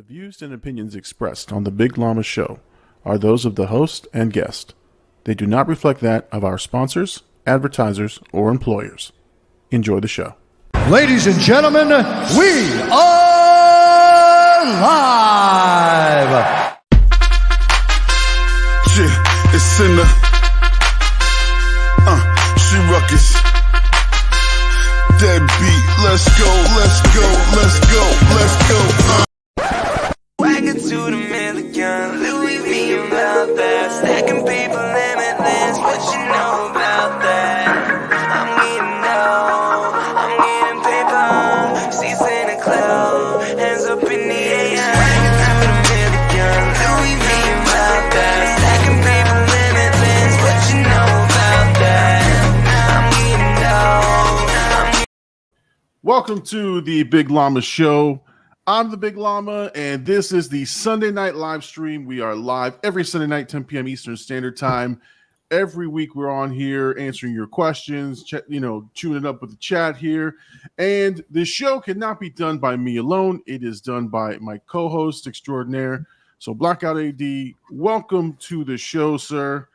views and opinions expressed on the Big Llama Show are those of the host and guest. They do not reflect that of our sponsors, advertisers, or employers. Enjoy the show. Ladies and gentlemen, we are live. Yeah, it's in the she ruckus. Dead beat, let's go, let's go, let's go, let's go. Wagon to the million, Louis V about that. Stacking paper limitless, what you know about that? I'm getting paper, seats in the cloud, hands up in the air. Wagon to the million, Louis V about that. Stacking paper limitless, what you know about that? Welcome to the Big Llama Show. I'm the Big Llama, and this is the Sunday night live stream. We are live every Sunday night, 10 p.m. Eastern Standard Time. Every week we're on here answering your questions, chewing it up with the chat here. And the show cannot be done by me alone. It is done by my co-host extraordinaire. So Blackout AD, welcome to the show, sir.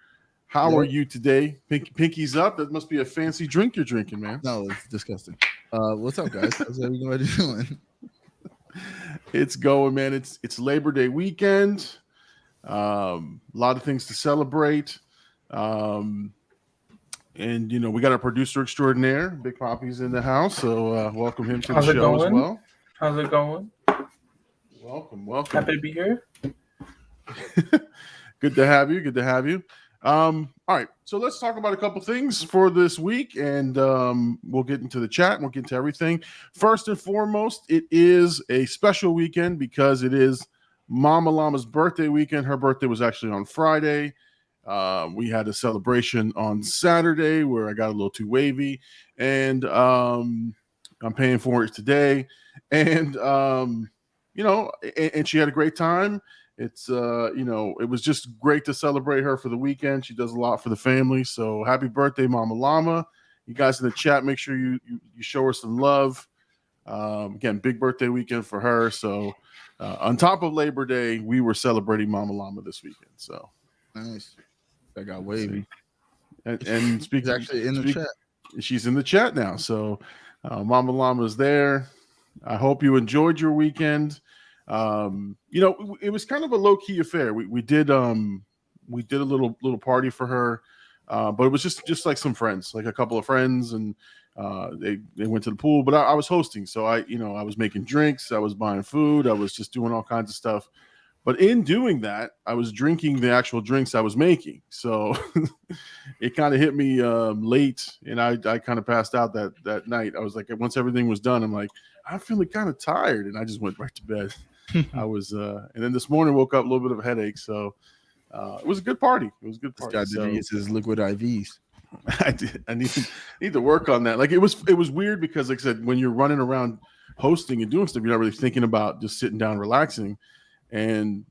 How are you today? Pinky's up. That must be a fancy drink you're drinking, man. No, it's disgusting. What's up, guys? How's everybody doing? It's going, man. It's Labor Day weekend. A lot of things to celebrate. And we got our producer extraordinaire, Big Poppy's in the house. So welcome him to the show as well. How's it going? Welcome. Happy to be here. Good to have you. All right, so let's talk about a couple things for this week, and we'll get into the chat and we'll get into everything. First and foremost, it is a special weekend because it is Mama Llama's birthday weekend. Her birthday was actually on Friday. We had a celebration on Saturday where I got a little too wavy, and I'm paying for it today. And and she had a great time. It's, it was just great to celebrate her for the weekend. She does a lot for the family. So happy birthday, Mama Llama. You guys in the chat, make sure you show her some love. Again, big birthday weekend for her. So on top of Labor Day, we were celebrating Mama Llama this weekend. So nice. I got wavy. And speaking, actually in the chat. She's in the chat now. So Mama Llama's there. I hope you enjoyed your weekend. It was kind of a low-key affair. We did a little party for her, but it was just like some friends, like a couple of friends, and they went to the pool. But I was hosting, so I was making drinks, I was buying food, I was just doing all kinds of stuff. But in doing that, I was drinking the actual drinks I was making. So it kind of hit me late, and I kind of passed out that night. I was like, once everything was done, I'm like, I'm feeling kind of tired, and I just went right to bed. I was, and then this morning woke up a little bit of a headache. So it was a good party. This guy did use his liquid IVs. I did. I need to work on that. Like it was weird because, like I said, when you're running around hosting and doing stuff, you're not really thinking about just sitting down, relaxing. And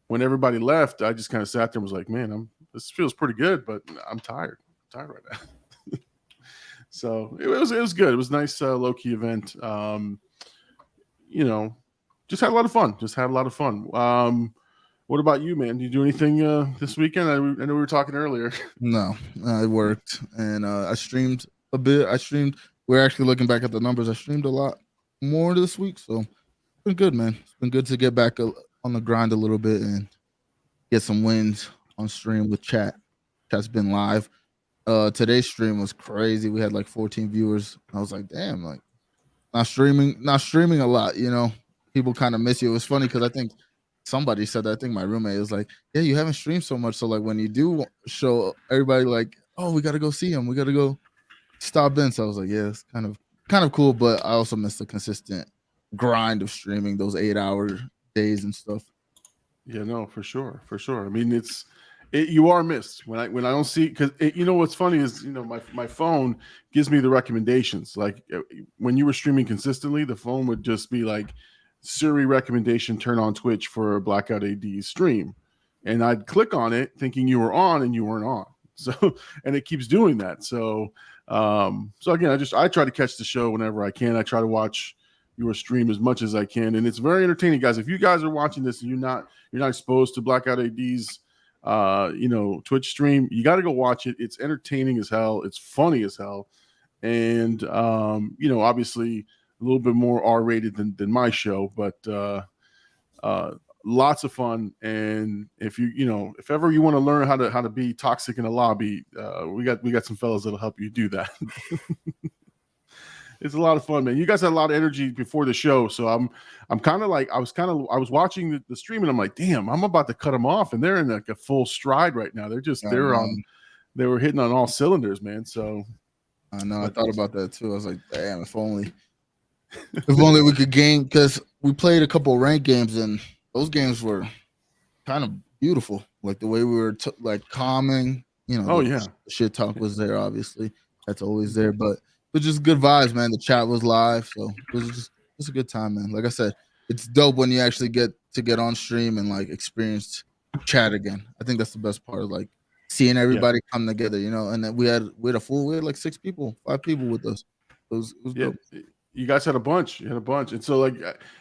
when everybody left, I just kind of sat there and was like, man, this feels pretty good, but I'm tired. I'm tired right now. So it was good. It was a nice low key event. Just had a lot of fun. What about you, man? Did you do anything this weekend? I know we were talking earlier. No, I worked and I streamed a bit. We're actually looking back at the numbers. I streamed a lot more this week, so it's been good, man. It's been good to get back on the grind a little bit and get some wins on stream with chat. Chat's been live. Today's stream was crazy. We had like 14 viewers. I was like, damn, like not streaming a lot, People kind of miss you. It was funny because I think somebody said that. I think my roommate was like, yeah, you haven't streamed so much. So like when you do show everybody like, oh, we got to go see him. We got to go stop in. So I was like, yeah, it's kind of cool. But I also miss the consistent grind of streaming those 8-hour days and stuff. Yeah, no, for sure. I mean, you are missed when I don't see, because what's funny is my phone gives me the recommendations. Like when you were streaming consistently, the phone would just be like, Siri recommendation, turn on Twitch for Blackout AD stream, and I'd click on it thinking you were on and you weren't on. So and it keeps doing that. So again, I try to catch the show whenever I can. I try to watch your stream as much as I can, and it's very entertaining, guys. If you guys are watching this and you're not exposed to Blackout AD's Twitch stream, you got to go watch it. It's entertaining as hell. It's funny as hell, and obviously a little bit more R-rated than my show, but lots of fun. And if if ever you want to learn how to be toxic in a lobby, we got some fellas that'll help you do that. It's a lot of fun, man. You guys had a lot of energy before the show, so I'm kind of like I was watching the stream and I'm like, damn, I'm about to cut them off, and they're in like a full stride right now. They were hitting on all cylinders, man. So I know. I thought about that too. I was like, damn, if only we could game, because we played a couple of ranked games and those games were kind of beautiful. Like the way we were calming, the shit talk was there, obviously. That's always there, but it was just good vibes, man. The chat was live, so it was just a good time, man. Like I said, it's dope when you actually get on stream and like experience chat again. I think that's the best part of like seeing everybody come together, and then we had like 5 people with us. It was dope. You guys had a bunch. And so like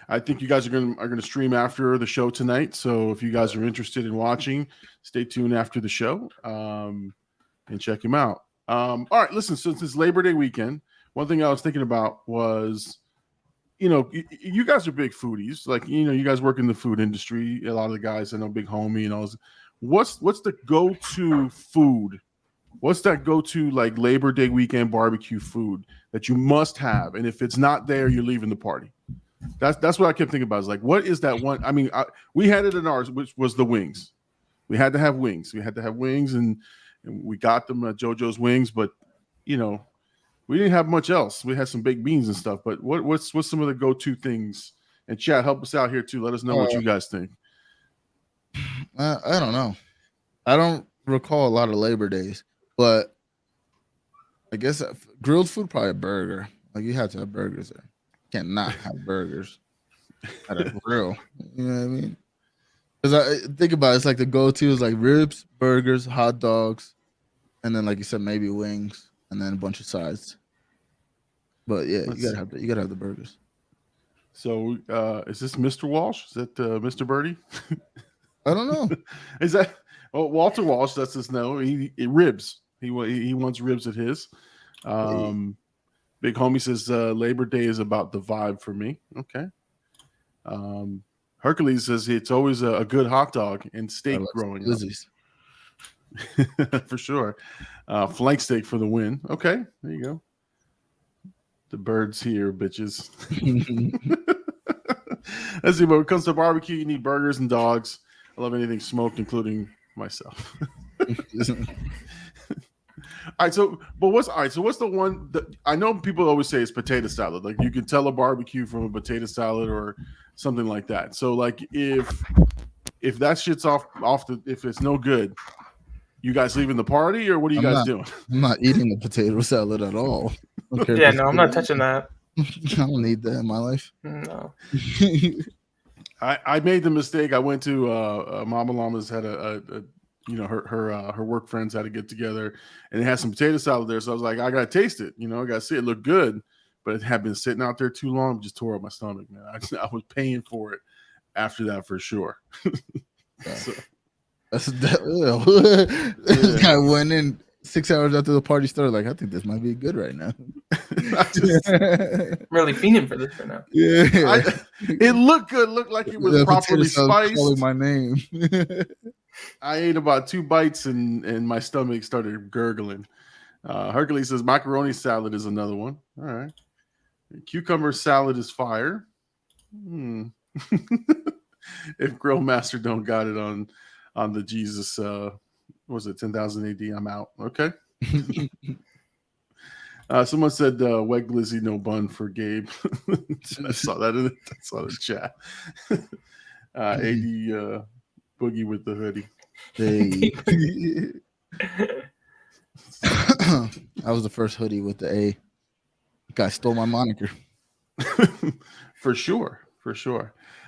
I think you guys are gonna stream after the show tonight. So if you guys are interested in watching, stay tuned after the show and check him out. All right, listen, since it's Labor Day weekend, one thing I was thinking about was, you guys are big foodies. Like, you guys work in the food industry. A lot of the guys, I know Big Homie and all this. What's the go-to food? What's that go-to like Labor Day weekend barbecue food that you must have? And if it's not there, you're leaving the party. That's what I kept thinking about. Is like, what is that one? I mean, we had it in ours, which was the wings. We had to have wings. And we got them at JoJo's Wings, but we didn't have much else. We had some baked beans and stuff. But what's some of the go-to things? And chat, help us out here too. Let us know what you guys think. I don't know. I don't recall a lot of Labor Days, but I guess grilled food, probably a burger. Like you have to have burgers there. Can't not have burgers at a grill. You know what I mean? Because I think about it, it's like the go-to is like ribs, burgers, hot dogs, and then like you said, maybe wings, and then a bunch of sides. But yeah, you gotta have the burgers. So is this Mr. Walsh? Is that Mr. Birdie? I don't know. Is that Walter Walsh? That's his no. He ribs. He wants ribs at his. Big Homie says Labor Day is about the vibe for me. Okay. Hercules says it's always a good hot dog and steak growing up. For sure. Flank steak for the win. Okay, there you go. The birds here, bitches. Let's see, but when it comes to barbecue, you need burgers and dogs. I love anything smoked, including myself. All right, so what's the one that I know people always say is potato salad. Like you can tell a barbecue from a potato salad or something like that. So like if that shit's if it's no good, you guys leaving the party or what are you guys doing? I'm not eating the potato salad at all. Yeah, no, I'm not touching that. I don't need that in my life. No. I made the mistake. I went to Mama Llama's had a her work friends had to get together and they had some potato salad there. So I was like, I gotta taste it. I gotta see it. Looked good, but it had been sitting out there too long. Just tore up my stomach, man. I was paying for it after that for sure. So. This guy went in 6 hours after the party started. Like, I think this might be good right now. Really fiending for this right now. Yeah, it looked good. Looked like it was properly spiced. Calling my name. I ate about 2 bites and my stomach started gurgling. Hercules says macaroni salad is another one. All right. Cucumber salad is fire. If Grill Master don't got it on the Jesus, what was it 10,000 AD? I'm out. Okay. Someone said Weg Glizzy no bun for Gabe. I saw that in the chat. AD Boogie with the hoodie. Hey. I was the first hoodie with the A. Guy stole my moniker. For sure.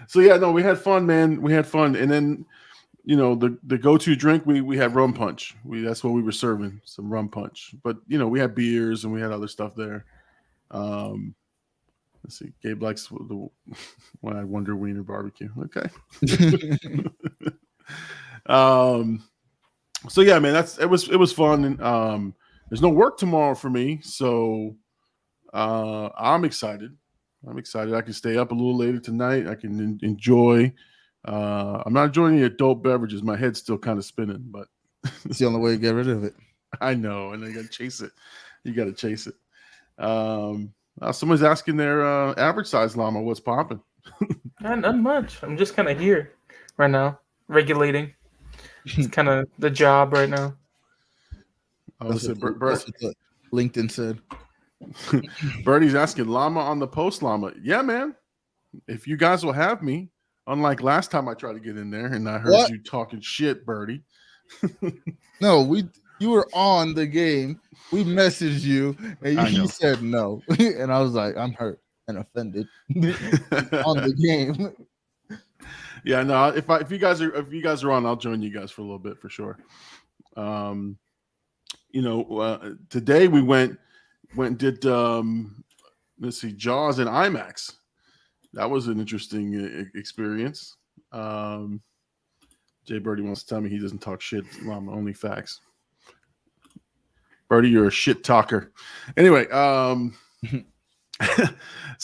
So yeah, no, we had fun, man. We had fun, and then the go-to drink we had rum punch. That's what we were serving, some rum punch. But we had beers and we had other stuff there. Let's see. Gabe likes the when I wonder wiener barbecue. Okay. So yeah, man, it was fun. And there's no work tomorrow for me, so I'm excited. I can stay up a little later tonight. I can enjoy. I'm not enjoying the adult beverages. My head's still kind of spinning, but It's the only way to get rid of it. I know, and I got to chase it. You got to chase it. Someone's asking their average size llama what's popping. Not much. I'm just kind of here right now, regulating. It's kind of the job right now. That's what the LinkedIn said. Birdie's asking llama on the post llama. Yeah, man. If you guys will have me, unlike last time I tried to get in there and I heard you talking shit, Birdie. No, you were on the game. We messaged you and you said no. And I was like, I'm hurt and offended on the game. Yeah, no, if you guys are on, I'll join you guys for a little bit for sure. Today we went and did let's see, Jaws and IMAX. That was an interesting experience. Jay Birdie wants to tell me he doesn't talk shit. Llama, only facts. Birdie, you're a shit talker. Anyway, so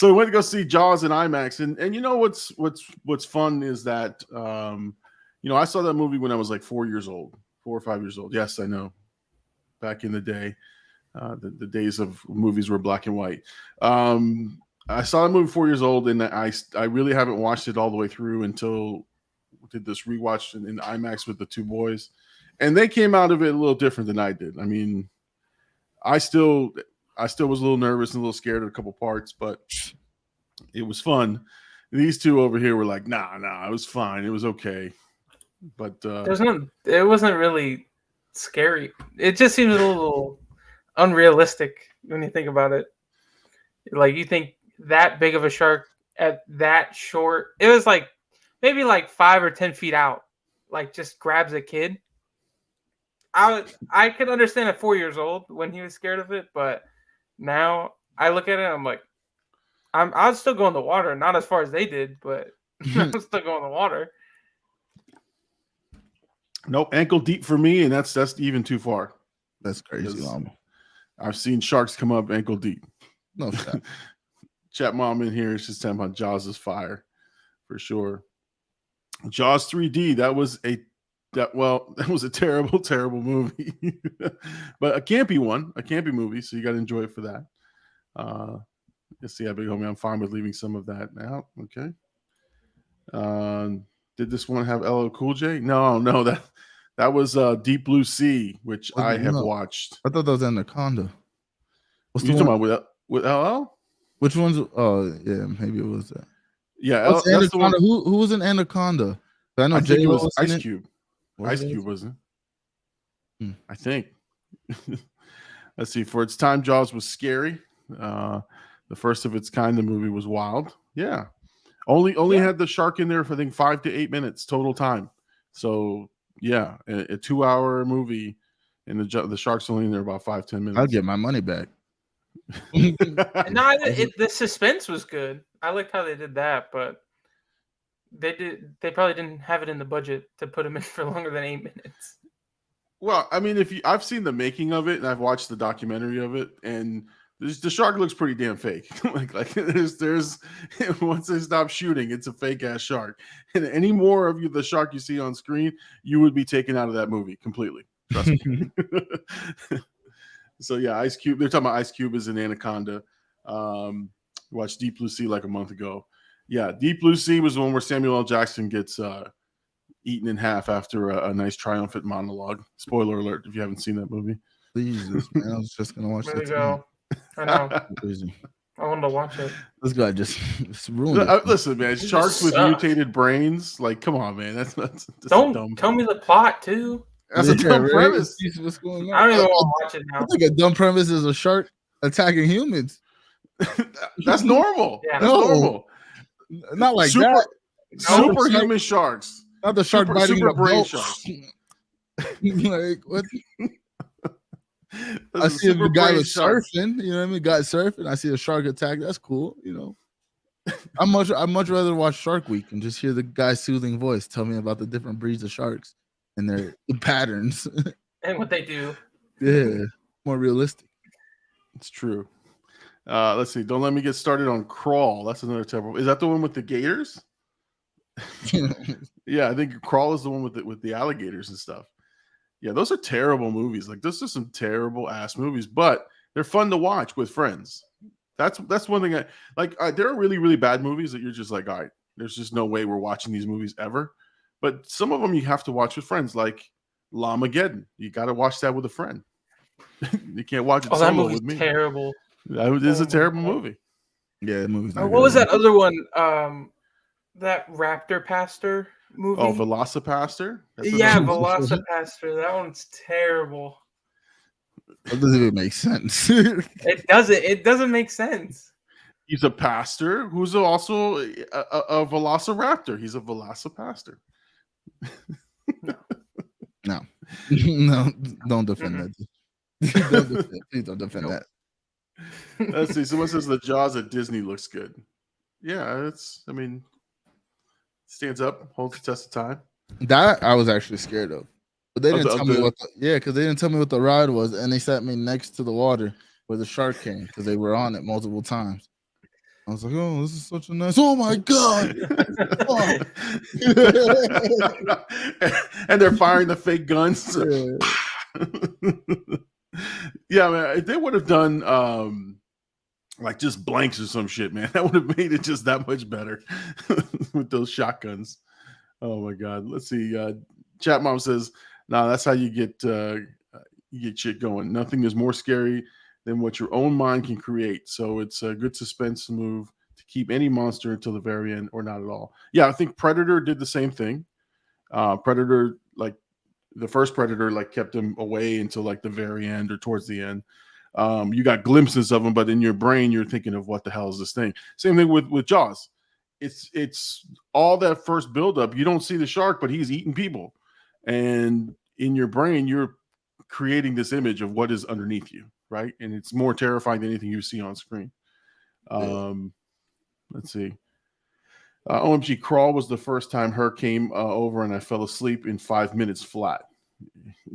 we went to go see Jaws in IMAX, and you know what's fun is that I saw that movie when I was like 4 or 5 years old. Yes, I know. Back in the day, the days of movies were black and white. I saw that movie 4 years old, and I really haven't watched it all the way through until we did this rewatch in IMAX with the two boys, and they came out of it a little different than I did. I mean, I still was a little nervous and a little scared of a couple parts, but it was fun. These two over here were like, nah, it was fine. It was okay. But it wasn't really scary. It just seems a little unrealistic when you think about it. Like, you think that big of a shark at that short, it was like maybe like 5 or 10 feet out, like just grabs a kid. I could understand at 4 years old when he was scared of it, but now I look at it, I'm like, I'll still go in the water, not as far as they did, but I'll still go in the water. Nope, ankle deep for me, and that's even too far. That's crazy, Llama. I've seen sharks come up ankle deep. No shot. Chat mom in here is just talking about Jaws is fire for sure. Jaws 3D, that was a terrible, terrible movie, but a campy movie. So you got to enjoy it for that. Let's see how big homie. I'm fine with leaving some of that now. Okay. Did this one have LL Cool J? No, that was Deep Blue Sea, which I have watched. I thought that was Anaconda. What's you talking about with LL? Which one's? Oh, yeah, maybe it was that. Yeah, that's Anaconda. Who was in Anaconda? I know Jay was Ice Cube. Ice Cube wasn't. I think. Let's see. For its time, Jaws was scary. The first of its kind. The movie was wild. Yeah. Only had the shark in there for I think 5 to 8 minutes total time. So yeah, a 2-hour movie, and the shark's only in there about 5-10 minutes. I'll get my money back. The suspense was good. I liked how they did that, but they probably didn't have it in the budget to put him in for longer than 8 minutes. Well, I mean, I've seen the making of it and I've watched the documentary of it, and the shark looks pretty damn fake. like there's once they stop shooting, it's a fake ass shark. And any more of the shark you see on screen, you would be taken out of that movie completely. Trust me. So yeah, Ice Cube. They're talking about Ice Cube is an Anaconda. Watched Deep Blue Sea like a month ago. Yeah, Deep Blue Sea was the one where Samuel L. Jackson gets eaten in half after a nice triumphant monologue. Spoiler alert if you haven't seen that movie. Jesus, man, I was just gonna watch that. Go. I know. I wanted to watch it. This guy just ruined it. Listen, man, sharks with mutated brains. Like, come on, man. That's don't dumb tell me the plot too. That's a dumb premise. What's going on? I don't even want to watch it now. I think a dumb premise is a shark attacking humans. That's normal. Yeah. That's normal. Not like that. Superhuman sharks. Not the shark biting super the brain boat. sharks. Like what? I see a guy was surfing. You know what I mean? Guy surfing. I see a shark attack. That's cool. You know. I'd much rather watch Shark Week and just hear the guy's soothing voice tell me about the different breeds of sharks and their patterns. And what they do. Yeah, more realistic. It's true. Let's see. Don't let me get started on Crawl. That's another terrible. Is that the one with the gators? Yeah, I think Crawl is the one with the alligators and stuff. Yeah, those are terrible movies. Like those are some terrible ass movies, but they're fun to watch with friends. That's one thing. There are really really bad movies that you're just like, all right, there's just no way we're watching these movies ever. But some of them you have to watch with friends, like Llamageddon. You got to watch that with a friend. You can't watch it Oh, that solo movie's with me. terrible. That is Oh a my terrible God. movie. Yeah, the movie's not What good. was that other one? That Raptor Pastor movie. Oh, Velocipaster. That's Yeah, another one. Velocipaster. That one's terrible. That doesn't even make sense. It doesn't. It doesn't make sense. He's a pastor who's also a velociraptor. He's a velocipaster. No, no, don't defend that. Please don't defend that. Let's see. Someone says the Jaws at Disney looks good. Yeah, stands up, holds the test of time. That I was actually scared of, but they Of didn't the- tell of me the- what. Because they didn't tell me what the ride was, and they sat me next to the water where the shark came because they were on it multiple times. I was like, "Oh, this is such a nice." Oh my god! Oh. And they're firing the fake guns. Yeah, man. If they would have done like just blanks or some shit, man, that would have made it just that much better with those shotguns. Oh my god. Let's see. Chat Mom says, "No, that's how you get shit going. Nothing is more scary than what your own mind can create. So it's a good suspense move to keep any monster until the very end, or not at all." Yeah, I think Predator did the same thing. Predator, like the first Predator, like kept him away until like the very end or towards the end. You got glimpses of him, but in your brain, you're thinking of what the hell is this thing? Same thing with Jaws. It's all that first buildup. You don't see the shark, but he's eating people, and in your brain, you're creating this image of what is underneath you, right? And it's more terrifying than anything you see on screen. Let's see. OMG, Crawl was the first time her came over, and I fell asleep in 5 minutes flat.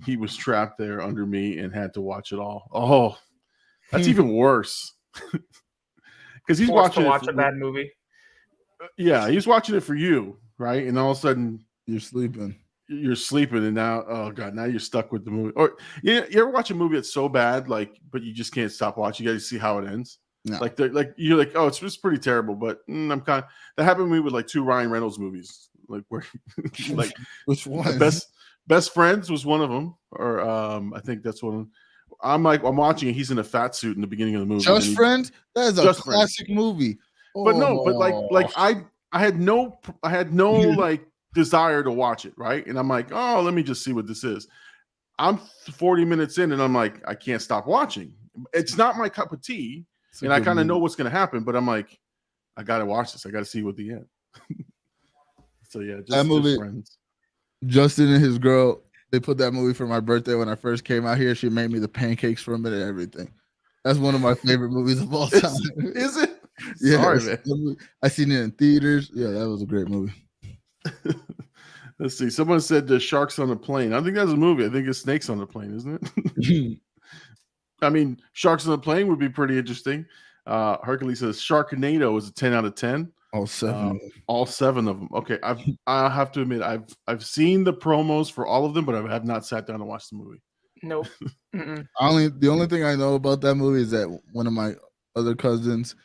He was trapped there under me and had to watch it all. Oh, that's even worse. Because he's Forced watching to watch it a bad movie. Yeah, he's watching it for you, right? And all of a sudden You're sleeping. you're sleeping, and now, oh god, now you're stuck with the movie. Or you ever watch a movie that's so bad, like, but you just can't stop watching. You got to see how it ends. No. Like you're like, oh, it's just pretty terrible. But I'm kind of, that happened to me with like 2 Ryan Reynolds movies, like where like Which one? Best Friends was one of them, or I think that's one. I'm watching it. He's in a fat suit in the beginning of the movie. Just Friends? That is a Just classic movie. But no, but Oh. like I had no like desire to watch it, right? And I'm like, oh, let me just see what this is. I'm 40 minutes in, and I'm like, I can't stop watching. It's not my cup of tea, It's a and I good kind of know movie. what's going to happen, but I'm like, I got to watch this. I got to see what the end. So yeah, That movie- just Friends. Justin and his girl, they put that movie for my birthday when I first came out here. She made me the pancakes from it and everything. That's one of my favorite movies of all time. Is it? Yeah, Sorry, man. I seen it in theaters. Yeah, that was a great movie. Let's see. Someone said the Sharks on the Plane. I don't think that's a movie. I think it's Snakes on the Plane, isn't it? I mean, Sharks on the Plane would be pretty interesting. Hercules says Sharknado is a 10 out of 10. All 7. All 7 of them. Okay, I have to admit, I've seen the promos for all of them, but I have not sat down and watched the movie. Nope. Mm-mm. The only thing I know about that movie is that one of my other cousins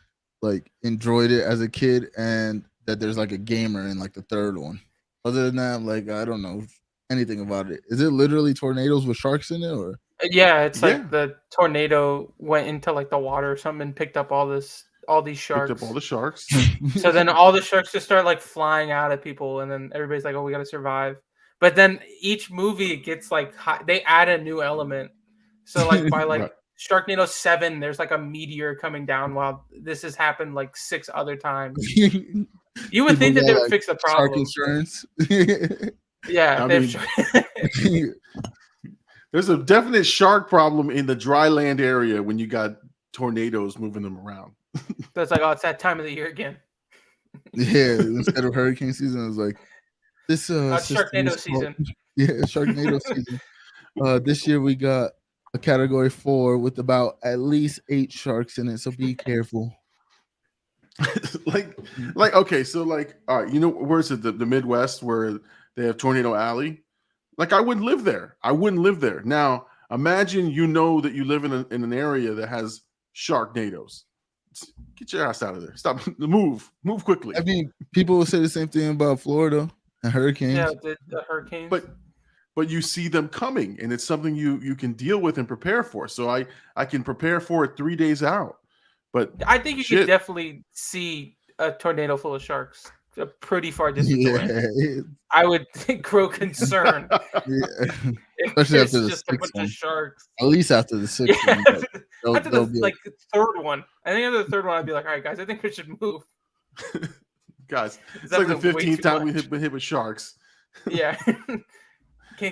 like enjoyed it as a kid, and that there's like a gamer in like the third one. Other than that, like I don't know anything about it. Is it literally tornadoes with sharks in it, or Yeah, it's like Yeah. the tornado went into like the water or something and picked up all these sharks. Picked up all the sharks. So then all the sharks just start like flying out at people, and then everybody's like, "Oh, we got to survive." But then each movie gets like they add a new element. So like by like Right. Sharknado 7, there's like a meteor coming down, while this has happened like 6 other times. You would think that they would fix the shark problem. insurance? Yeah, I they mean- have There's a definite shark problem in the dry land area when you got tornadoes moving them around. that's like, oh, it's that time of the year again. Yeah, instead of hurricane season, it was like this system Sharknado is called- season. Yeah, Sharknado season. This year we got a category 4 with about at least 8 sharks in it, so be careful. like okay, so like all right, where's it, the Midwest where they have Tornado Alley? Like I wouldn't live there. I wouldn't live there. Now imagine that you live in an area that has sharknadoes. Get your ass out of there. Stop. Move quickly. I mean, people will say the same thing about Florida and hurricanes. Yeah, the hurricanes. But you see them coming, and it's something you can deal with and prepare for. So I can prepare for it 3 days out. But I think you could definitely see a tornado full of sharks a pretty far distance away. I would grow concerned. Especially after the just a bunch of sharks. At least after the 6th one. After the third one. I think after the third one, I'd be like, all right, guys, I think we should move. Guys, it's like the 15th time we've been hit with sharks. Yeah.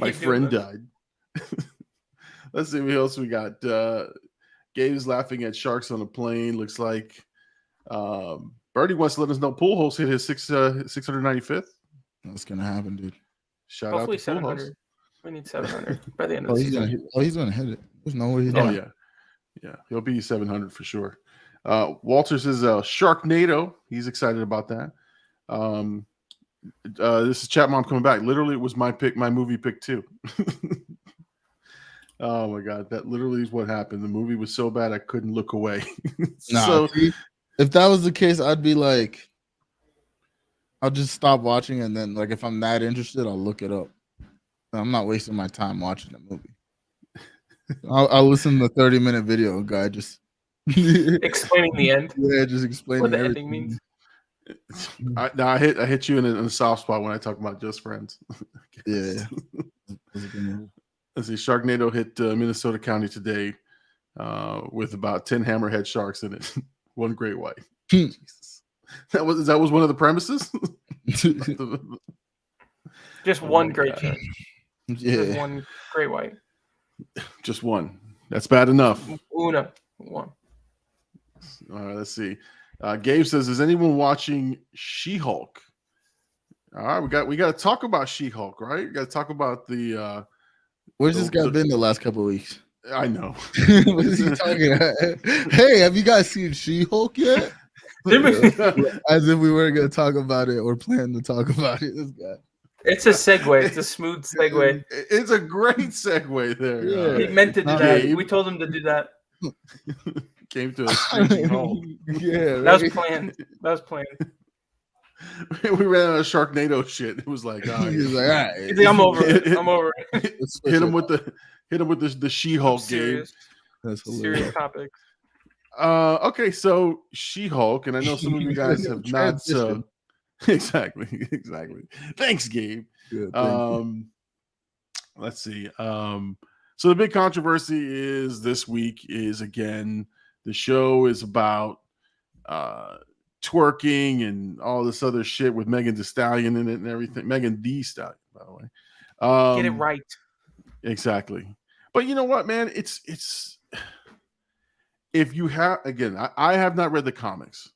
My friend died. Let's see what else we got. Gabe's laughing at sharks on a plane. Looks like Birdie wants to let us know Pujols hit his 695th. What's gonna happen, dude? Hopefully Shout out to 700. We need 700 by the end of the season. He's gonna hit it. There's no way he's not. Yeah, he'll be 700 for sure. Walter says Sharknado. He's excited about that. This is Chat Mom coming back. Literally, it was my pick, my movie pick too. Oh my god, that literally is what happened. The movie was so bad I couldn't look away. See, if that was the case, I'd be like, I'll just stop watching, and then like if I'm that interested, I'll look it up. I'm not wasting my time watching the movie. I'll listen to the 30-minute video guy just explaining the end. Yeah, just explaining what the everything. ending means. I hit you in a soft spot when I talk about Just Friends. Yeah. Let's see. Sharknado hit Minnesota County today with about 10 hammerhead sharks in it. One great white. Jesus. That was one of the premises. Just one great shark. Yeah. Just one great white. Just one. That's bad enough. One. All right, let's see. Gabe says, "Is anyone watching She-Hulk?" All right, we got to talk about She-Hulk, right? We got to talk about the. Where's this guy been the last couple of weeks? I know. What is he talking about? Hey, have you guys seen She-Hulk yet? As if we weren't going to talk about it or plan to talk about it. This guy. It's a segue. It's a smooth segue. It's a great segue there. Yeah. He meant to do that. We told him to do that. Came to a screeching halt. Yeah, that was planned. We ran out of Sharknado shit. It was like, he's like, all right. He's like, I'm over it. I'm over it. Hit him with the She-Hulk game. That's serious topic. Okay, so She-Hulk, and I know some of you guys have not. Exactly. Thanks, Gabe. Good, thank let's see. So the big controversy is this week is again the show is about twerking and all this other shit with Megan Thee Stallion in it and everything. Megan Thee Stallion, by the way. Get it right. Exactly. But you know what, man? It's if you have again, I have not read the comics.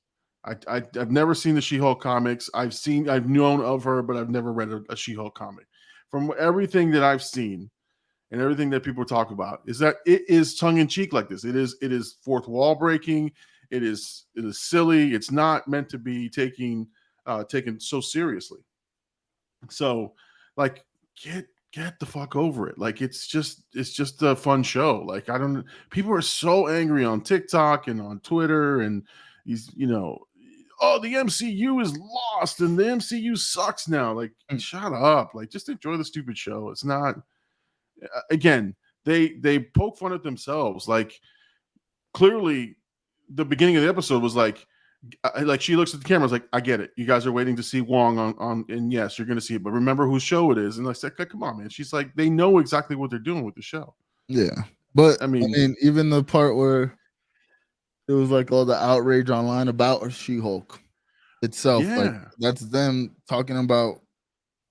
I've never seen the She-Hulk comics. I've known of her, but I've never read a She-Hulk comic. From everything that I've seen and everything that people talk about is that it is tongue-in-cheek like this. It is fourth wall breaking. It is silly. It's not meant to be taken so seriously. So like get the fuck over it. Like it's just a fun show. Like people are so angry on TikTok and on Twitter and oh, the MCU is lost and the MCU sucks now. Like, shut up. Like, just enjoy the stupid show. It's not. Again, they poke fun at themselves. Like, clearly, the beginning of the episode was like she looks at the camera, like, I get it. You guys are waiting to see Wong on, and yes, you're going to see it, but remember whose show it is. And I said, come on, man. She's like, they know exactly what they're doing with the show. Yeah, but I mean, even the part where it was like all the outrage online about She-Hulk itself. Yeah. Like that's them talking about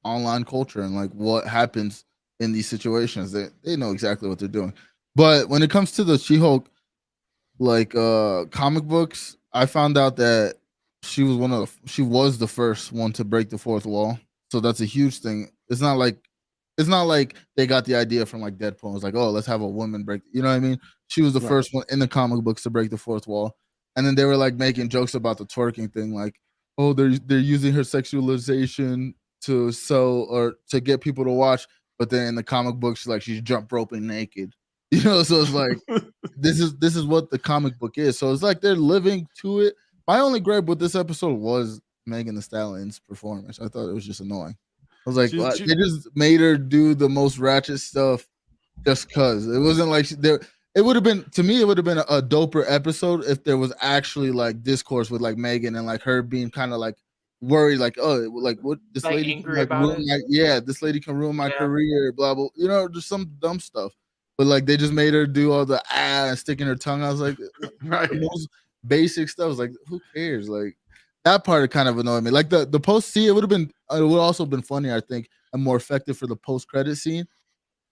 online culture and like what happens in these situations. They know exactly what they're doing. But when it comes to the She-Hulk, like comic books, I found out that she was the first one to break the fourth wall. So that's a huge thing. It's not like they got the idea from like Deadpool. It's like, oh, let's have a woman break. You know what I mean? She was the Right. first one in the comic books to break the fourth wall. And then they were like making jokes about the twerking thing, like, oh, they're using her sexualization to sell or to get people to watch. But then in the comic books, like she's jump roping naked. You know, so it's like this is what the comic book is. So it's like they're living to it. My only gripe with this episode was Megan Thee Stallion's performance. I thought it was just annoying. I was like, what? They just made her do the most ratchet stuff just cause. It wasn't like there. It would have been, to me, it would have been a doper episode if there was actually like discourse with like Megan and like her being kind of like worried, like, oh, like what this Like, lady angry can, like, about ruin it? this lady can ruin my Yeah. career, blah blah. You know, just some dumb stuff. But like they just made her do all the and sticking her tongue. I was like, Right. the most basic stuff. I was like, who cares? Like that part kind of annoyed me. Like the post. See, it would also been funny, I think, and more effective for the post credit scene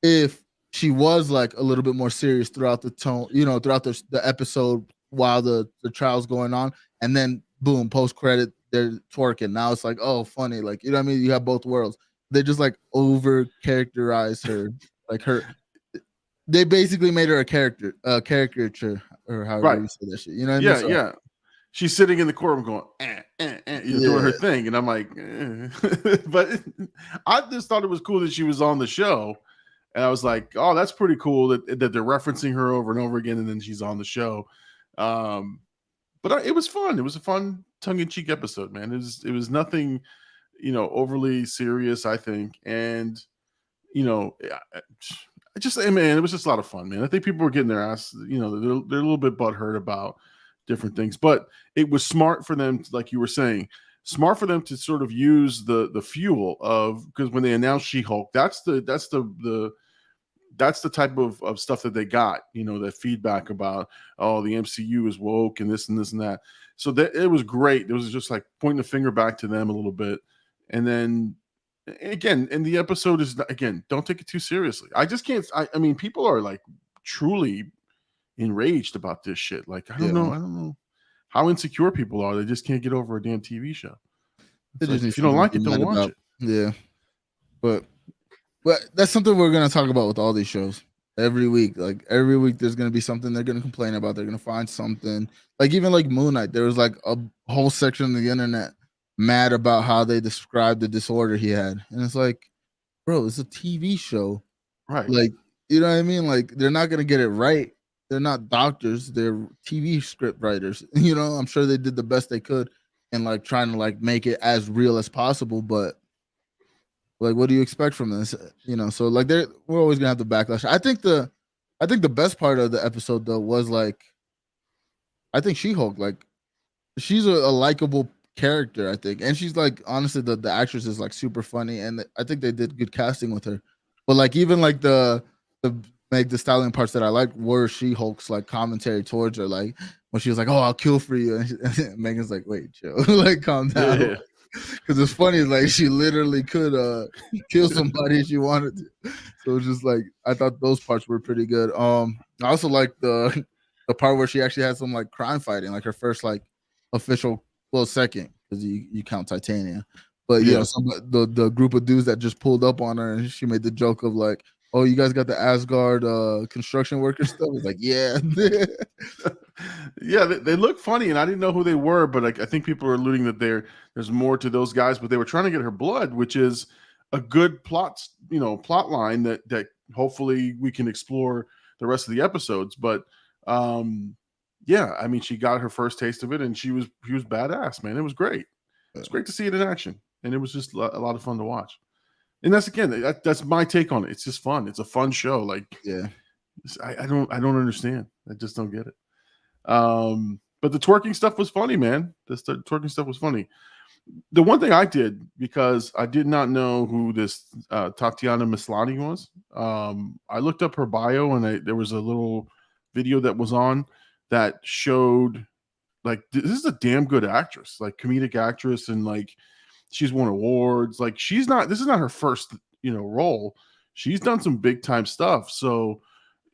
if she was like a little bit more serious throughout the tone, you know, throughout the episode while the trial's going on, and then boom, post credit, they're twerking. Now it's like, oh, funny, like, you know what I mean? You have both worlds. They just like over characterize her, like her. They basically made her a caricature, or however Right. you say that shit. You know what I Yeah, mean? So, yeah. She's sitting in the courtroom going, doing her thing, and I'm like, but I just thought it was cool that she was on the show, and I was like, oh, that's pretty cool that they're referencing her over and over again, and then she's on the show. But it was fun. It was a fun tongue-in-cheek episode, man. It was nothing, overly serious, I think, and man, it was just a lot of fun, man. I think people were getting their ass, they're a little bit butthurt about different things, but it was smart for them, like you were saying, smart for them to sort of use the fuel of, because when they announced She-Hulk, that's the type of stuff that they got, that feedback about, oh, the MCU is woke and this and this and that. So that it was great. It was just like pointing the finger back to them a little bit, and then again, and the episode is, again, don't take it too seriously. I just can't. I mean, people are like truly enraged about this shit. Like, I don't know how insecure people are. They just can't get over a damn TV show. It's like, if you don't like it, don't watch it. Yeah, but that's something we're gonna talk about with all these shows every week. Like every week, there's gonna be something they're gonna complain about. They're gonna find something. Like even like Moon Knight, there was like a whole section of the internet mad about how they described the disorder he had, and it's like, bro, it's a TV show, Right? Like, you know what I mean? Like they're not gonna get it right. They're not doctors. They're TV script writers. You know, I'm sure they did the best they could and like trying to like make it as real as possible, but like, what do you expect from this? You know, so like we're always gonna have the backlash. I think the best part of the episode though was like, I think She-Hulk, like she's a likable character, I think, and she's like, honestly, the actress is like super funny, and I think they did good casting with her. But like even like the Meg Thee Stallion parts that I like were She-Hulk's like commentary towards her, like when she was like, "Oh, I'll kill for you," and Megan's like, "Wait, chill, like calm down." Yeah. Because it's funny, like she literally could kill somebody if she wanted to. So it's just like, I thought those parts were pretty good. I also like the part where she actually had some like crime fighting, like her first like official, well, second, because you count Titania, but Yeah. the group of dudes that just pulled up on her, and she made the joke of like, "Oh, you guys got the Asgard construction worker stuff?" It's like, yeah. Yeah, they look funny, and I didn't know who they were, but I think people are alluding that there's more to those guys, but they were trying to get her blood, which is a good plot line that hopefully we can explore the rest of the episodes. But yeah, I mean, she got her first taste of it, and she was badass, man. It was great. It's great to see it in action, and it was just a lot of fun to watch. And that's my take on it. It's just fun. It's a fun show. Like, Yeah. I don't understand. I just don't get it. But the twerking stuff was funny, man. The twerking stuff was funny. The one thing I did, because I did not know who this Tatiana Maslany was, I looked up her bio, and there was a little video that was on that showed, like, this is a damn good actress, like comedic actress, and like she's won awards. Like, this is not her first role. She's done some big time stuff. So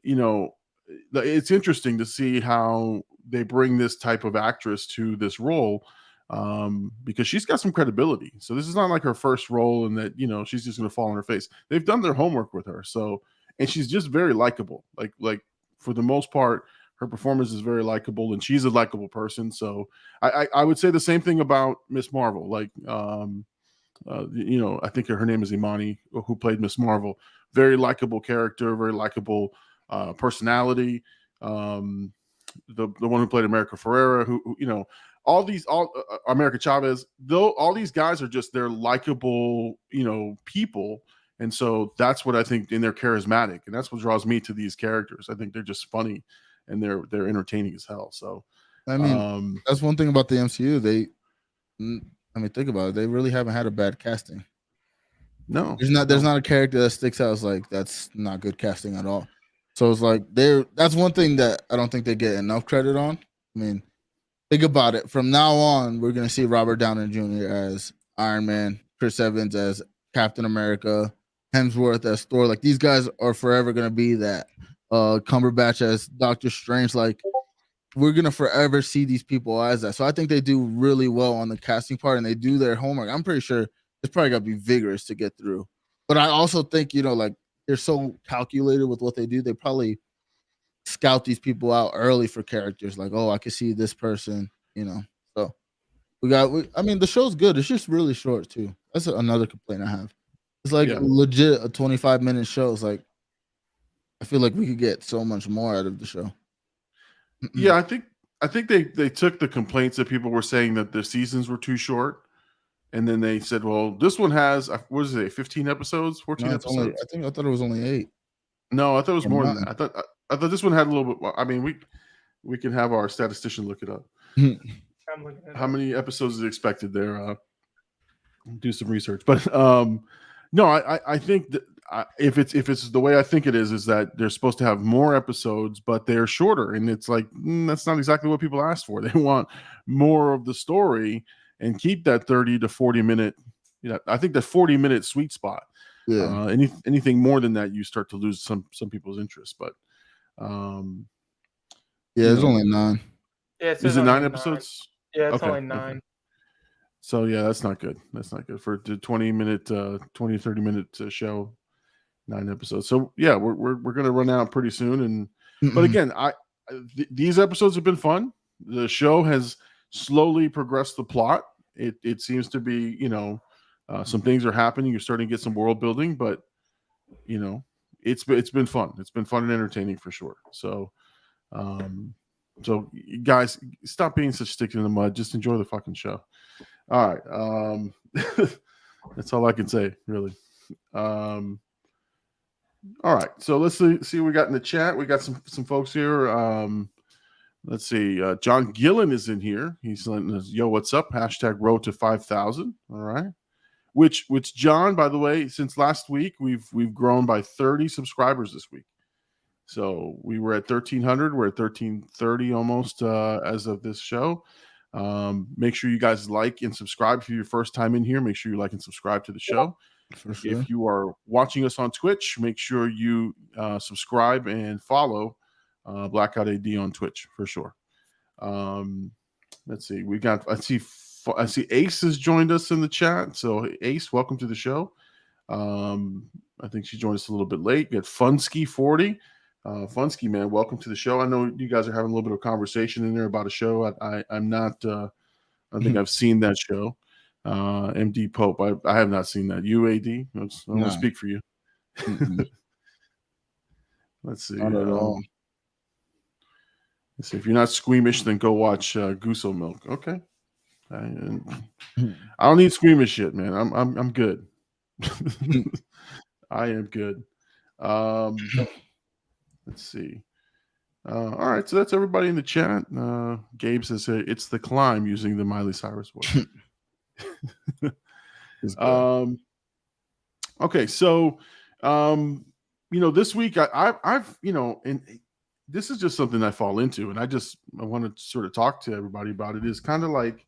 it's interesting to see how they bring this type of actress to this role. because she's got some credibility. So this is not like her first role and that, she's just going to fall on her face. They've done their homework with her. So, and she's just very likable. Like for the most part, her performance is very likable and she's a likable person. So I would say the same thing about Miss Marvel. Like, I think her name is Imani, who played Miss Marvel. Very likable character, very likable personality. The one who played America Ferrera, who all America Chavez, though all these guys are just they're likable, people. And so that's what I think, and they're charismatic, and that's what draws me to these characters. I think they're just funny and they're entertaining as hell. So I mean, that's one thing about the MCU. Think about it. They really haven't had a bad casting. No, there's not a character that sticks out as like that's not good casting at all. So it's like that's one thing that I don't think they get enough credit on. I mean, think about it. From now on, we're gonna see Robert Downey Jr. as Iron Man, Chris Evans as Captain America, Hemsworth as Thor. Like these guys are forever gonna be that. Cumberbatch as Doctor Strange. Like we're gonna forever see these people as that. So I think they do really well on the casting part, and they do their homework. I'm pretty sure it's probably gotta be vigorous to get through. But I also think like they're so calculated with what they do. They probably scout these people out early for characters. Like, oh, I can see this person. So the show's good. It's just really short too. That's another complaint I have. It's like legit a 25-minute show. It's like I feel like we could get so much more out of the show. Yeah, I think they took the complaints that people were saying that the seasons were too short, and then they said, well, this one has 15 episodes, 14 episodes. I thought it was only 8. No, I thought it was more than that. I thought this one had a little bit. I mean, we can have our statistician look it up. I'm looking at How many episodes is expected there? Do some research, but no, I think that if it's the way I think it is that they're supposed to have more episodes, but they're shorter, and it's like that's not exactly what people asked for. They want more of the story and keep that 30 to 40 minute. I think the 40-minute sweet spot. Yeah. Anything more than that, you start to lose some people's interest. But it's only 9. Yeah, is it 9 episodes? Yeah, it's only 9. So yeah, that's not good. That's not good for the 20-minute, 30-minute show. 9 episodes. So yeah, we're gonna run out pretty soon. And but again, these episodes have been fun. The show has slowly progressed the plot. It seems to be some things are happening. You're starting to get some world building, but it's been fun. It's been fun and entertaining for sure. So so guys, stop being such sticks in the mud. Just enjoy the fucking show. All right. That's all I can say, really. All right. So let's see what we got in the chat. We got some folks here. Let's see. John Gillen is in here. He's letting us, yo, what's up? # road to 5,000. All right. Which John, by the way, since last week, we've grown by 30 subscribers this week. So we were at 1,300. We're at 1,330 almost as of this show. Make sure you guys like and subscribe if you're your first time in here. Make sure you like and subscribe to the show. For sure. If you are watching us on Twitch, make sure you subscribe and follow Blackout AD on Twitch for sure. Let's see. I see Ace has joined us in the chat. So Ace, welcome to the show. I think she joined us a little bit late. We got Funsky 40. Funsky, man, welcome to the show. I know you guys are having a little bit of conversation in there about a show. I'm not. I think I've seen that show. MD Pope. I have not seen that. UAD. I don't want to speak for you. Let's see. Not at all. Let's see. If you're not squeamish, then go watch Guso Milk. Okay. I don't need squeamish shit, man. I'm good. I am good. Let's see. All right, so that's everybody in the chat. Gabe says it's The Climb using the Miley Cyrus voice. Okay, so this week I've and this is just something I fall into, and I want to sort of talk to everybody about it. Is kind of like,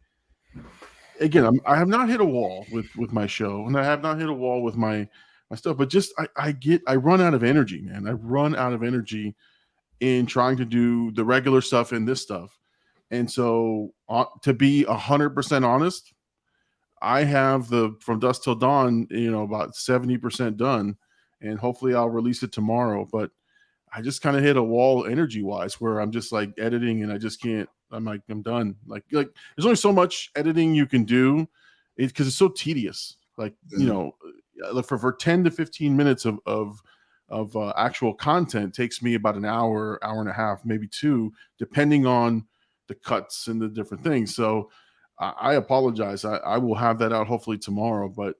again, I have not hit a wall with my show, and I have not hit a wall with my stuff, but just I run out of energy, man. I run out of energy in trying to do the regular stuff and this stuff. And so to be 100% honest, I have the From Dusk Till Dawn, about 70% done, and hopefully I'll release it tomorrow. But I just kind of hit a wall energy wise where I'm just like editing and I just can't. I'm like, I'm done. Like there's only so much editing you can do, because it's so tedious. Like for 10 to 15 minutes of actual content takes me about an hour and a half, maybe two, depending on the cuts and the different things. So I apologize. I will have that out hopefully tomorrow. But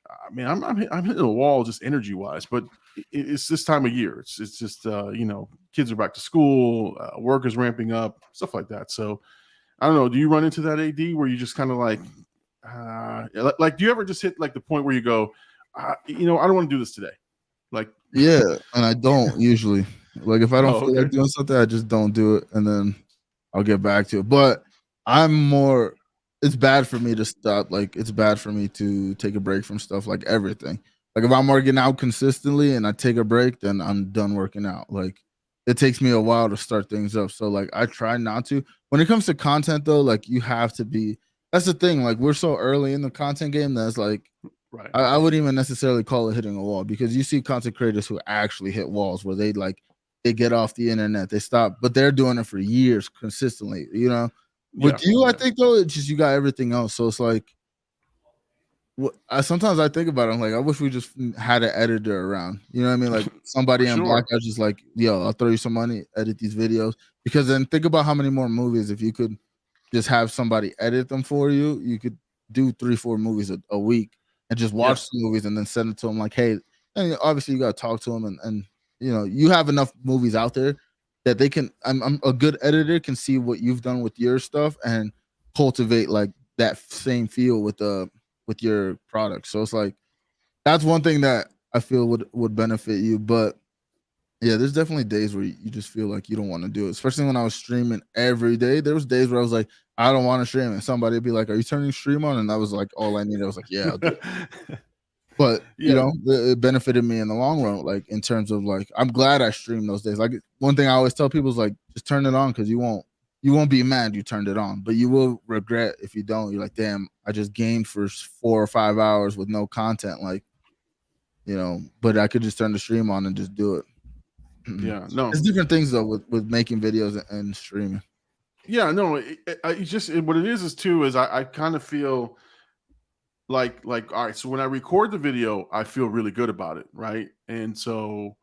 I mean, I'm hitting a wall just energy wise. But it's this time of year. It's just kids are back to school, work is ramping up, stuff like that. So I don't know. Do you run into that, AD, where you just kind of like do you ever just hit like the point where you go, I don't want to do this today? Like, yeah, and I don't usually. Like if I don't feel okay. like doing something, I just don't do it, and then I'll get back to it. But it's bad for me to stop. Like it's bad for me to take a break from stuff, like everything. Like if I'm working out consistently and I take a break, then I'm done working out. Like it takes me a while to start things up. So like I try not to. When it comes to content though, like you have to be. That's the thing. Like we're so early in the content game that's like, right. I wouldn't even necessarily call it hitting a wall, because you see content creators who actually hit walls where they get off the internet, they stop, but they're doing it for years consistently. With you, I think though, it's just you got everything else. So it's like, sometimes I think about it. I'm like, I wish we just had an editor around. You know what I mean? Like somebody in Black is just like, yo, I'll throw you some money, edit these videos. Because then think about how many more movies, if you could just have somebody edit them for you, you could do 3-4 movies a week and just watch the movies and then send it to them like, hey, and obviously you got to talk to them and you have enough movies out there that they can, I'm a good editor, can see what you've done with your stuff and cultivate like that same feel with your product. So it's like, that's one thing that I feel would benefit you. But yeah, there's definitely days where you just feel like you don't want to do it. Especially when I was streaming every day. There was days where I was like, I don't want to stream, and somebody would be like, "Are you turning stream on?" And that was like all I needed. I was like, "Yeah, I'll do it." But it benefited me in the long run. Like in terms of like, I'm glad I streamed those days. Like one thing I always tell people is like, just turn it on, because you won't be mad you turned it on, but you will regret if you don't. You're like, damn, I just gamed for 4 or 5 hours with no content. Like, but I could just turn the stream on and just do it. Yeah, no, it's different things though with making videos and streaming. Yeah, no, it's just what it is too is I kind of feel like all right, so when I record the video, I feel really good about it, right? And so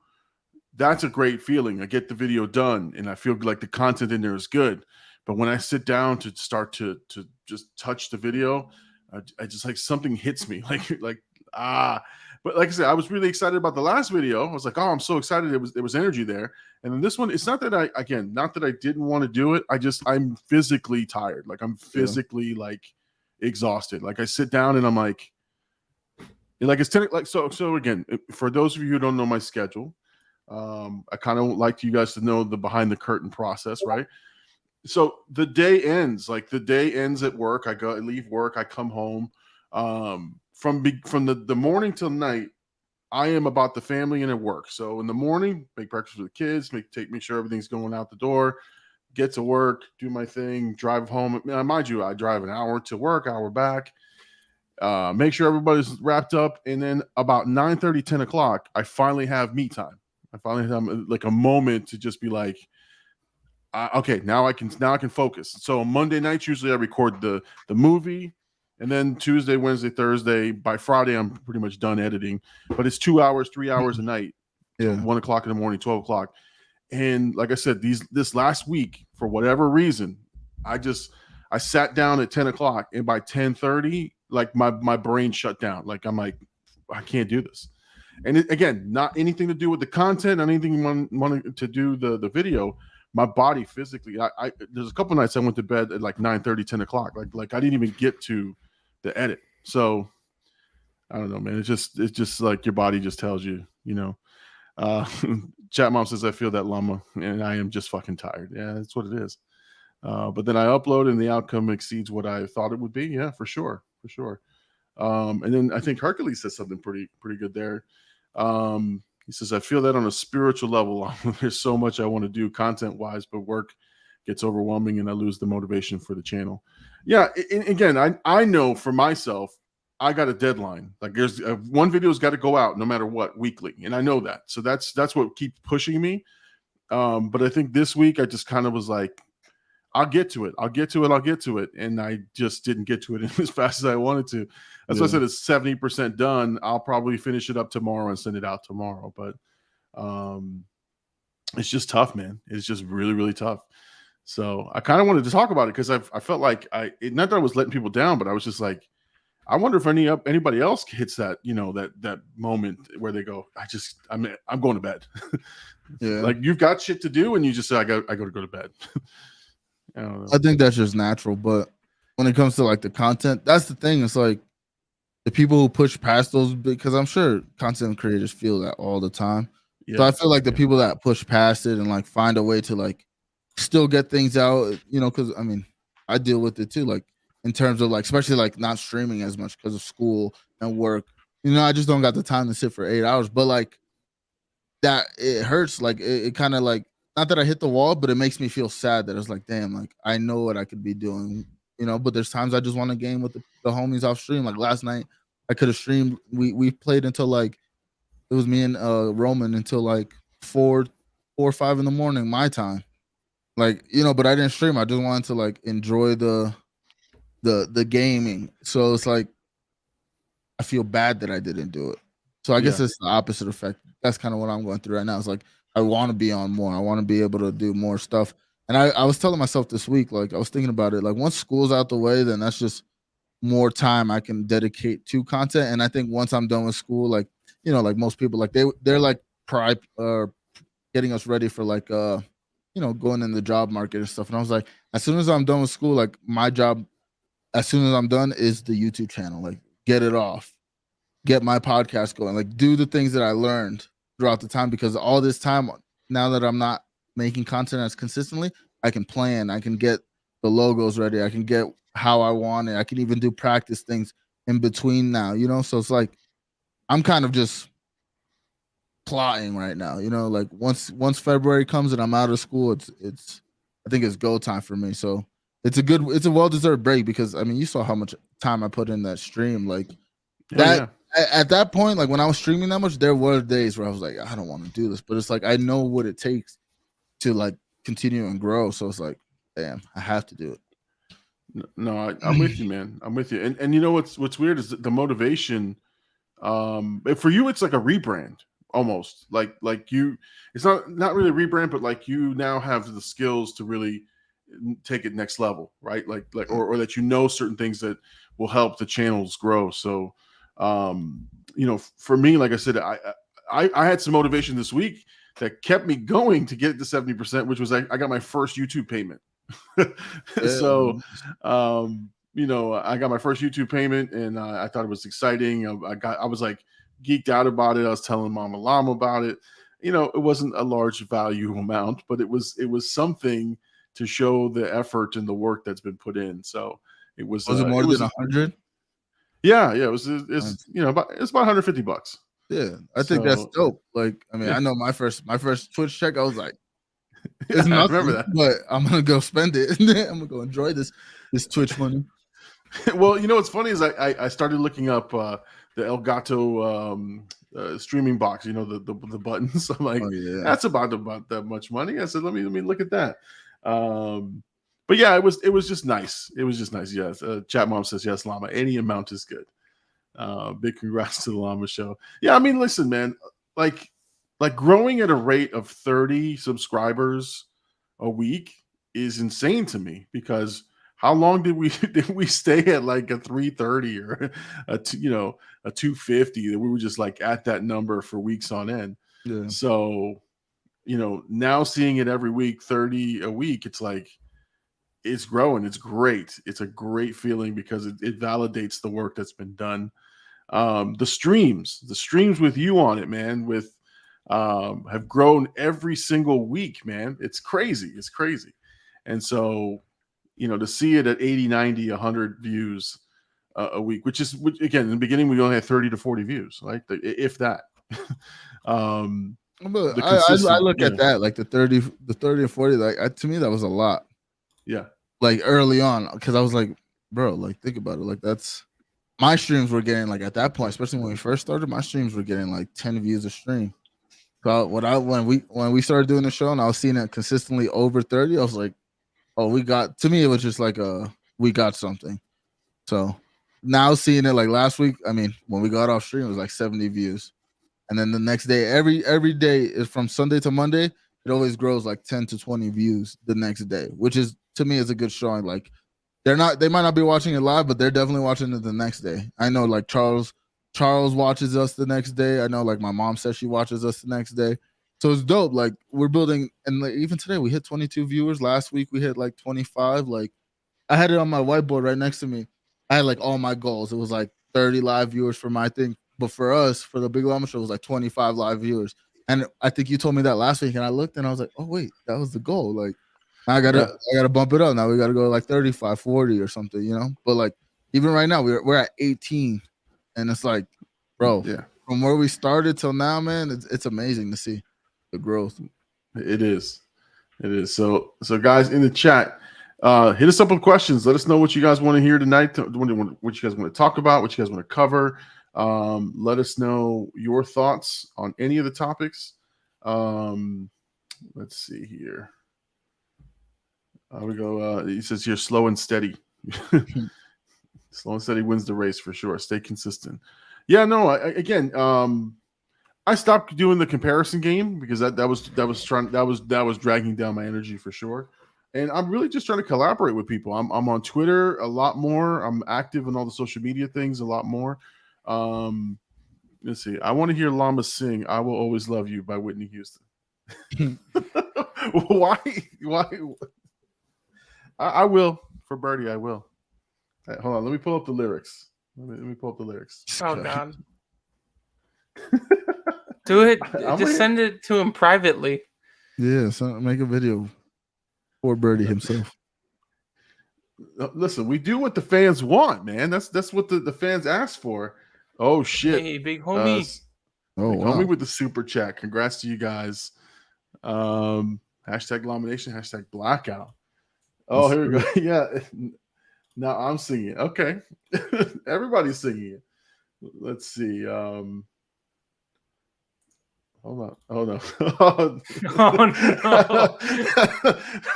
that's a great feeling. I get the video done and I feel like the content in there is good. But when I sit down to start to just touch the video, I just like something hits me but like I said, I was really excited about the last video. I was like, oh, I'm so excited. There was energy there. And then this one, it's not that not that I didn't want to do it. I'm physically tired. Like I'm physically like exhausted. Like I sit down and I'm like it's 10, like, so again, for those of you who don't know my schedule, I kind of like you guys to know the behind the curtain process, right? So the day ends at work. I leave work. I come home, from the morning till night, I am about the family and at work. So in the morning, make breakfast for the kids, make sure everything's going out the door, get to work, do my thing, drive home. Mind you, I drive an hour to work, hour back, make sure everybody's wrapped up. And then about 9:30, 10 o'clock, I finally have me time. I finally have like a moment to just be like, okay, now I can focus. So Monday nights, usually I record the movie. And then Tuesday, Wednesday, Thursday, by Friday, I'm pretty much done editing. But it's 2 hours, 3 hours a night. Yeah. 1 o'clock in the morning, 12 o'clock. And like I said, this last week, for whatever reason, I sat down at 10 o'clock. And by 10:30, like my brain shut down. Like I'm like, I can't do this. And again, not anything to do with the content, not anything wanting to do the video. My body physically, there's a couple nights I went to bed at like 9:30, 10 o'clock. Like I didn't even get to the edit. So I don't know, man. It's just like your body just tells you, Chat Mom says, I feel that, Llama, and I am just fucking tired. Yeah, that's what it is. But then I upload and the outcome exceeds what I thought it would be. Yeah, for sure. And then I think Hercules says something pretty good there. He says, I feel that on a spiritual level. There's so much I want to do content wise, but work gets overwhelming and I lose the motivation for the channel. Yeah, again, I know for myself, I got a deadline. Like there's one video's got to go out no matter what weekly, and I know that. So that's what keeps pushing me. But I think this week I just kind of was like, I'll get to it. I'll get to it. And I just didn't get to it as fast as I wanted to. That's why I said it's 70% done. I'll probably finish it up tomorrow and send it out tomorrow. But it's just tough, man. It's just really, really tough. So I kind of wanted to talk about it because I felt like not that I was letting people down, but I was just like, I wonder if anybody else hits that, that moment where they go, I'm going to bed. Yeah. Like you've got shit to do and you just say, I got to go to bed. I think that's just natural, but when it comes to like the content, that's the thing. It's like the people who push past those, because I'm sure content creators feel that all the time. Yeah. So I feel like the people that push past it and like find a way to like still get things out, because I mean, I deal with it too, like in terms of like, especially like not streaming as much because of school and work. I just don't got the time to sit for 8 hours, but like that it hurts. Like it kind of like, not that I hit the wall, but it makes me feel sad that it's like, damn, like I know what I could be doing, but there's times I just want to game with the homies off stream. Like last night I could have streamed. We played until like, it was me and Roman until like 4 or 5 in the morning, my time. Like, but I didn't stream. I just wanted to like enjoy the gaming. So it's like, I feel bad that I didn't do it. So I guess it's the opposite effect. That's kind of what I'm going through right now. It's like, I want to be on more. I want to be able to do more stuff. And I was telling myself this week, like I was thinking about it, like once school's out the way, then that's just more time I can dedicate to content. And I think once I'm done with school, like, like most people, like they're like getting us ready for like, going in the job market and stuff. And I was like, as soon as I'm done with school, like my job, as soon as I'm done is the YouTube channel, like get it off, get my podcast going, like do the things that I learned throughout the time, because all this time now that I'm not making content as consistently, I can plan, I can get the logos ready, I can get how I want it, I can even do practice things in between now, so it's like I'm kind of just plotting right now, like once February comes and I'm out of school, it's I think it's go time for me. So it's a well-deserved break, because I mean you saw how much time I put in that stream, like at that point, like when I was streaming that much, there were days where I was like, I don't want to do this, but it's like I know what it takes to like continue and grow. So it's like, damn, I have to do it. No, I'm with you, man. I'm with you. And you know what's weird is the motivation. For you, it's like a rebrand almost. Like you, it's not really a rebrand, but like you now have the skills to really take it next level, right? Like or that certain things that will help the channels grow. So for me, like I said, I had some motivation this week that kept me going to get to 70%, which was I got my first YouTube payment. So I got my first YouTube payment, and I thought it was exciting. I was like geeked out about it. I was telling Mama Llama about it. It wasn't a large value amount, but it was something to show the effort and the work that's been put in. So it was it more than 100? Yeah, it's it's about $150. Yeah, I think that's dope. Like, I mean, I know my first Twitch check, I was like, it's nothing, I remember that, but I'm gonna go spend it. I'm gonna go enjoy this Twitch money. Well, what's funny is I started looking up the Elgato streaming box. The buttons. I'm like, that's about that much money. I said, let me look at that. But yeah, it was just nice. It was just nice. Yes. Chat Mom says yes, Llama. Any amount is good. Big congrats to the Llama show. Yeah, I mean, listen, man. Like growing at a rate of 30 subscribers a week is insane to me, because how long did we stay at like a 330 or a 250 that we were just like at that number for weeks on end? Yeah. So, now seeing it every week, 30 a week, it's like, it's growing. It's great. It's a great feeling because it validates the work that's been done. The streams with you on it, man, have grown every single week, man. It's crazy. And so, to see it at 80, 90, 100 views a week, which again, in the beginning, we only had 30 to 40 views, like if that. I look at that, like the 30 and 40, like to me, that was a lot. Yeah. Like early on, because I was like, bro, like think about it. Like that's my streams were getting like at that point, especially when we first started, my streams were getting like 10 views a stream. So when we started doing the show and I was seeing it consistently over 30, I was like, oh, to me it was just like we got something. So now seeing it like last week, I mean, when we got off stream, it was like 70 views. And then the next day, every day is from Sunday to Monday, it always grows like 10 to 20 views the next day, which is to me is a good showing. Like they might not be watching it live, but they're definitely watching it the next day. I know like Charles watches us the next day. I know like my mom says she watches us the next day. So it's dope. Like we're building, and like, even today we hit 22 viewers. Last week we hit like 25. Like I had it on my whiteboard right next to me. I had like all my goals. It was like 30 live viewers for my thing. But for us, for the Big Llama show, it was like 25 live viewers. And I think you told me that last week, and I looked and I was like, oh wait, that was the goal. Like I gotta bump it up. Now we gotta go like 35, 40 or something, you know? But like even right now, we're at 18. And it's like, bro, from where we started till now, man, it's amazing to see the growth. It is. So guys in the chat, hit us up with questions. Let us know what you guys want to hear tonight, what you guys want to talk about, what you guys want to cover. Let us know your thoughts on any of the topics. Let's see here. We go. He says here, slow and steady. Slow and steady wins the race for sure. Stay consistent. Yeah, no. I stopped doing the comparison game because that was dragging down my energy for sure. And I'm really just trying to collaborate with people. I'm on Twitter a lot more. I'm active in all the social media things a lot more. Let's see. I want to hear Llama sing "I Will Always Love You" by Whitney Houston. Why? I will for Birdie. I will. Right, hold on. Let me pull up the lyrics. Let me pull up the lyrics. Oh God. Do it. Just send it to him privately. Yeah, so make a video for Birdie himself. Listen, we do what the fans want, man. That's what the fans ask for. Oh shit. Hey, big homie. Big homie with the super chat. Congrats to you guys. Hashtag Lamination, hashtag blackout. Oh, here we go. Yeah. Now I'm singing. Okay. Everybody's singing it. Let's see. Hold on. Oh no. Oh no.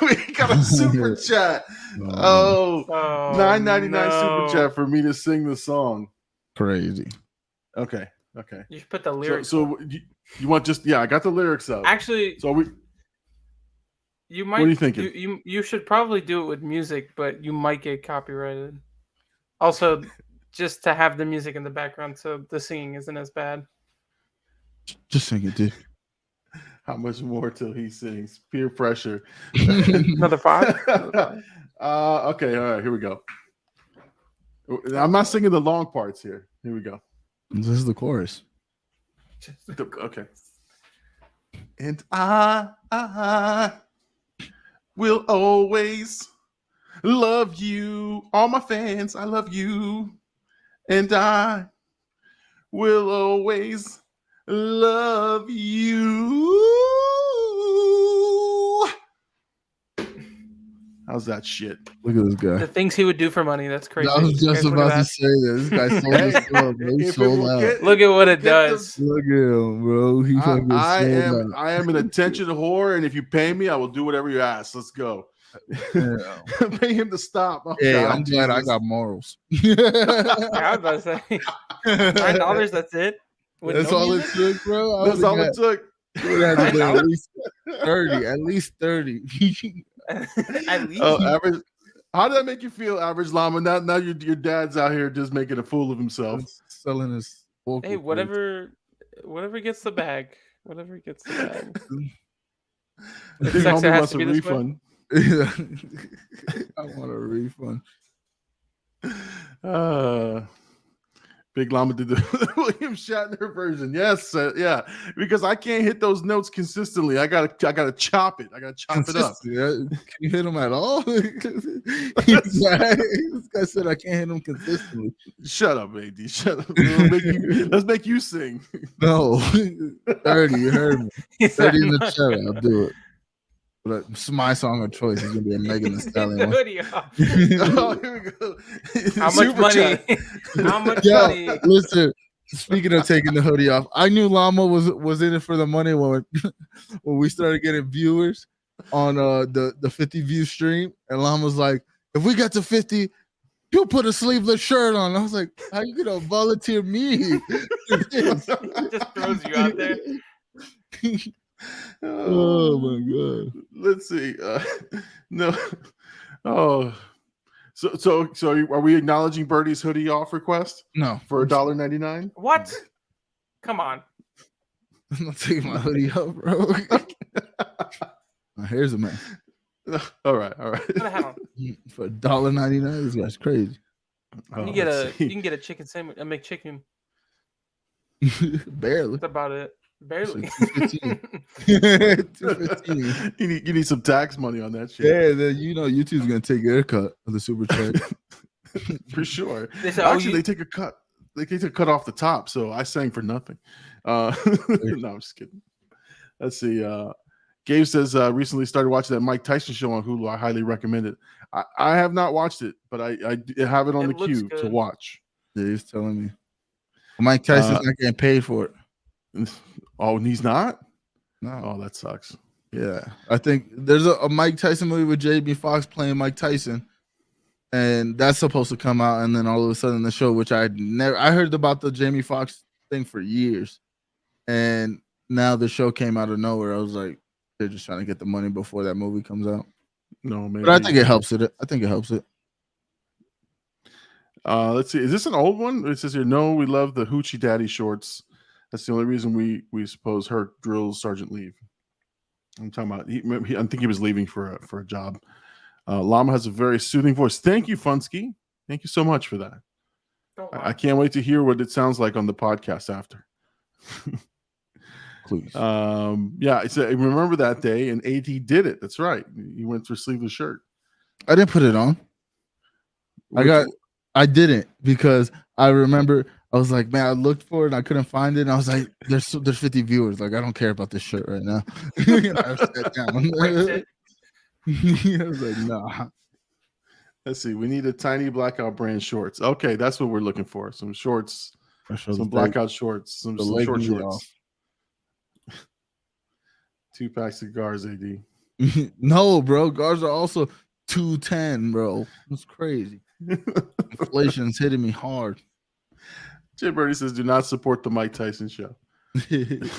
We got a super chat. Oh, $9.99 super chat for me to sing the song. Crazy. Okay. You should put the lyrics. So you want just I got the lyrics up. Actually, so you might. What are you thinking? You should probably do it with music, but you might get copyrighted. Also, just to have the music in the background, so the singing isn't as bad. Just sing it, dude. How much more till he sings? Peer pressure. Another 5. Okay. All right. Here we go. I'm not singing the long parts here. Here we go. This is the chorus. Okay. And I will always love you. All my fans, I love you. And I will always love you. How's that shit? Look at this guy. The things he would do for money, that's crazy. I was just about to say that. This guy sold his stuff. He sold out. Look at what it does. Look at him, bro. He fucking sold out. I am an attention whore, and if you pay me, I will do whatever you ask. Let's go. Yeah. Pay him to stop. Oh, hey, God, I'm glad I got morals. Yeah, I was about to say $9. That's it. That's all it took, bro. That's all it took. It had to be at least 30. At least 30. At least. Oh, average. How did that make you feel, Average Llama? Now your dad's out here just making a fool of himself, selling his. Hey, whatever gets the bag. Whatever gets the bag. Big homie wants a refund. I want a refund. Big Llama did the William Shatner version. Yes, yeah. Because I can't hit those notes consistently. I gotta chop it. I gotta chop it up. Can you hit them at all? This guy said I can't hit them consistently. Shut up, AD. Shut up. Let's make you sing. No, 30. You heard me. 30 in the chat. I'll do it. But it's my song of choice is gonna be a Megan Thee Take Stallion the one. hoodie off. Oh, here we go. How much Super money? chat. How much Yo, money? listen. Speaking of taking the hoodie off, I knew Llama was in it for the money when when we started getting viewers on the 50 view stream, and Llama's like, if we get to 50, you'll put a sleeveless shirt on. I was like, how you gonna volunteer me? Just throws you out there. Oh my god. Let's see. No. Oh. So are we acknowledging Birdie's hoodie off request No, for $1.99? What? Come on. I'm not taking my hoodie off, bro. My hair's a mess. All right. Put a hat on. For $1.99, this guy's crazy. You can get a chicken sandwich, a McChicken. Barely. That's about it. Barely. $2.15. You need some tax money on that shit. Yeah, then YouTube's gonna take their cut of the super chat. For sure. They said, Actually, they take a cut. They take a cut off the top, so I sang for nothing. No, I'm just kidding. Let's see. Gabe says recently started watching that Mike Tyson show on Hulu. I highly recommend it. I have not watched it, but I have it on the queue to watch. Yeah, he's telling me. Mike Tyson's not getting paid for it. Oh, and he's not? No. Oh, that sucks. Yeah. I think there's a Mike Tyson movie with Jamie Foxx playing Mike Tyson. And that's supposed to come out, and then all of a sudden the show, which I heard about the Jamie Foxx thing for years. And now the show came out of nowhere. I was like, they're just trying to get the money before that movie comes out. No, maybe. But I think it helps it. I think it helps it. Let's see. Is this an old one? It says here, no, we love the Hoochie Daddy shorts. That's the only reason we suppose Herc drills Sergeant Leave. I'm talking about. I think he was leaving for a job. Llama has a very soothing voice. Thank you, Funsky. Thank you so much for that. I can't wait to hear what it sounds like on the podcast after. Please. Yeah, I said, remember that day, and AD did it. That's right. He went for a sleeveless shirt. I didn't put it on. I didn't, because I remember I was like, man, I looked for it and I couldn't find it. And I was like, there's 50 viewers. Like, I don't care about this shirt right now. I sat down. I was like, nah. Let's see. We need a tiny blackout brand shorts. Okay, that's what we're looking for. Some shorts, some blackout shorts, some short shorts. 2-pack cigars, AD. No, bro. Cigars are also $2.10, bro. That's crazy. Inflation's hitting me hard. Jay Birdie says, do not support the Mike Tyson show. $3.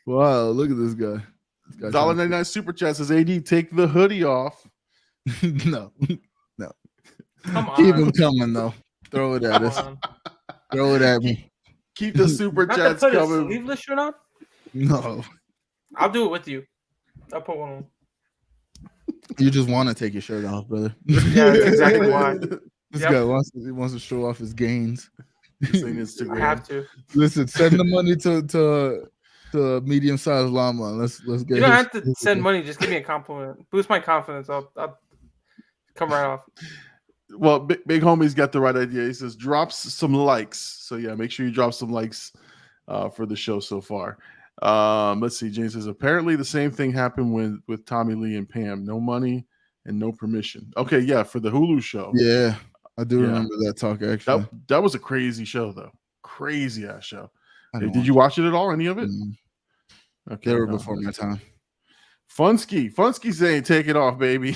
Wow, look at this guy. $1.99 super chat says, AD, take the hoodie off. No. Come on. Keep him coming, though. Throw it at us. Throw it at me. Keep the super Not chats to put coming. a sleeveless shirt on? No. I'll do it with you. I'll put one on. You just want to take your shirt off, brother. Yeah, that's exactly why. This guy wants to show off his gains. Instagram. I have to. Listen, send the money to medium-sized Llama. Let's get. You don't have to send money. Just give me a compliment. Boost my confidence. I'll come right off. Well, big homie's got the right idea. He says drops some likes. So yeah, make sure you drop some likes for the show so far. Let's see. James says apparently the same thing happened with Tommy Lee and Pam. No money and no permission. Okay, yeah, for the Hulu show. Yeah, I do remember that talk. Actually, that was a crazy show though. Crazy ass show. Did you watch it at all? Any of it? Okay, they were before my time. Funsky saying take it off, baby.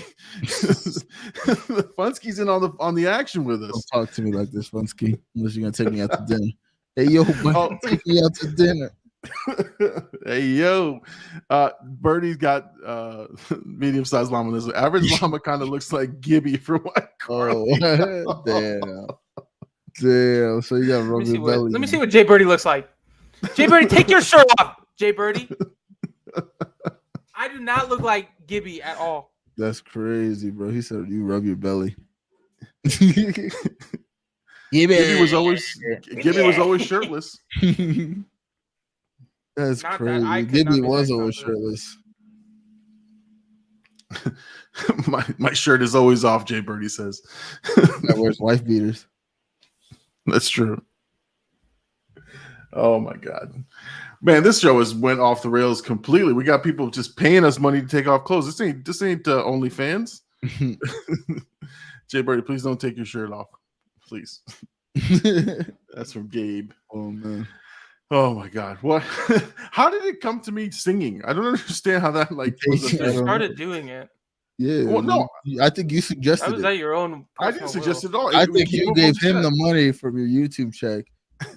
Funsky's in on the action with us. Don't talk to me like this, Funsky, unless you're gonna take me out to dinner. Hey yo, take me out to dinner. Hey yo, Birdie's got medium-sized llama. This average llama kind of looks like Gibby from White Carly. Damn. So you got rub your belly. Let me see what Jay Birdie looks like. Jay Birdie, take your shirt off. Jay Birdie. I do not look like Gibby at all. That's crazy, bro. He said you rub your belly. Gibby was always shirtless. That's Not crazy. that Gibby was always shirtless. my shirt is always off, Jay Birdie says. That wears wife beaters. That's true. Oh my god, man! This show has went off the rails completely. We got people just paying us money to take off clothes. This ain't OnlyFans. Jay Birdie, please don't take your shirt off, please. That's from Gabe. Oh man. Oh my god, what? How did it come to me singing? I don't understand how that like was You a thing. started doing it. Yeah. Well, no, I think you That suggested was it. at your own. I didn't suggest it at all. I It think came you up gave on him chat. the money from your YouTube check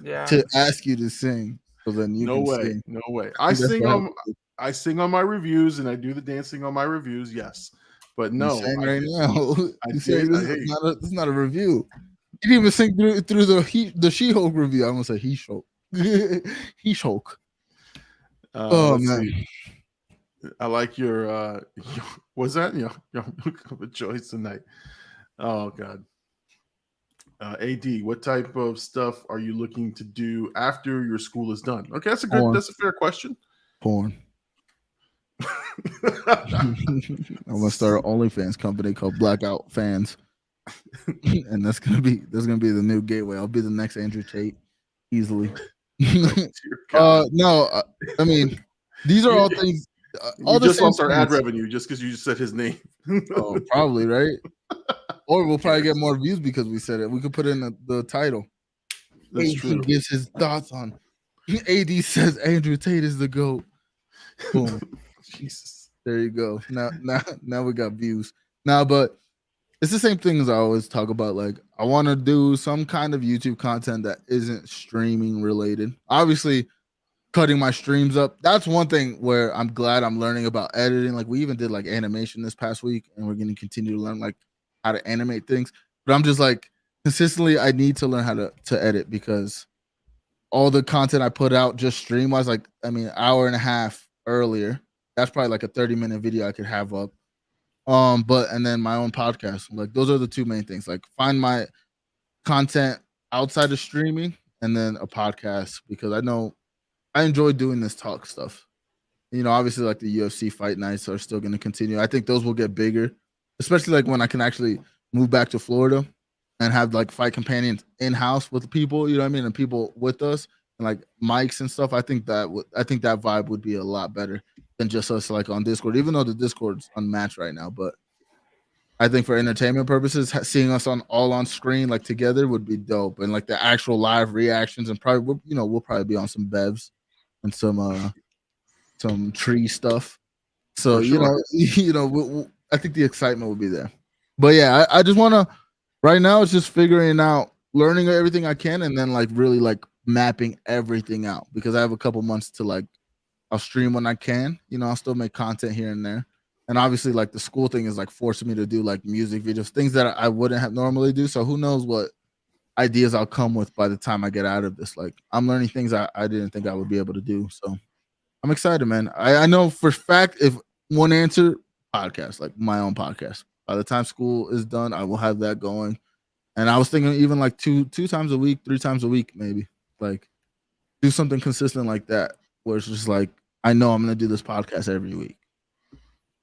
Yeah. to ask you to sing, so then you No can way, sing. no way. I think that's I sing on my reviews and I do the dancing on my reviews. Yes, but You no, sang I right did- now. I You did. saying this Hey. is not a review. You didn't even sing through the She-Hulk review. I almost said He-Hulk. He-Hulk. Oh let's man. see. I like your was that your look of a choice tonight. Oh god. AD, what type of stuff are you looking to do after your school is done? Okay, Porn. that's a fair question. Porn. I'm gonna start an OnlyFans company called Blackout Fans. And that's gonna be the new gateway. I'll be the next Andrew Tate easily. Dear God. No, I mean, these are all things. All We the just same lost our ad things. revenue just because you just said his name. Oh, probably right. Or we'll probably get more views because we said it. We could put in the title. That's AD true. gives his thoughts on. AD says Andrew Tate is the GOAT. Boom. Jesus. There you go. Now we got views. Now, but it's the same thing as I always talk about. Like, I want to do some kind of YouTube content that isn't streaming related. Obviously, cutting my streams up. That's one thing where I'm glad I'm learning about editing. Like, we even did like animation this past week, and we're going to continue to learn like how to animate things. But I'm just like consistently, I need to learn how to edit, because all the content I put out just stream wise, like, I mean, hour and a half earlier, that's probably like a 30-minute video I could have up. But and then my own podcast. Like, those are the two main things. Like, find my content outside of streaming, and then a podcast, because I know I enjoy doing this talk stuff. You know, obviously, like the UFC fight nights are still going to continue. I think those will get bigger, especially like when I can actually move back to Florida and have like fight companions in house with people. You know what I mean, and people with us, and like mics and stuff. I think that vibe would be a lot better than just us like on Discord. Even though the Discord's unmatched right now, but I think for entertainment purposes, seeing us on screen like together would be dope, and like the actual live reactions, and probably we'll probably be on some bevs and some tree stuff. So For sure. I think the excitement will be there. But yeah, I just want to. Right now, it's just figuring out, learning everything I can, and then like really like mapping everything out, because I have a couple months to like. I'll stream when I can. You know, I'll still make content here and there. And obviously, like the school thing is like forcing me to do like music videos, things that I wouldn't have normally do. So who knows what ideas I'll come with by the time I get out of this. Like, I'm learning things I didn't think I would be able to do. So I'm excited, man. I know for fact, if one answer, podcast, like my own podcast. By the time school is done, I will have that going. And I was thinking even like two times a week, 3 times a week, maybe. Like, do something consistent like that, where it's just like, I know I'm gonna do this podcast every week.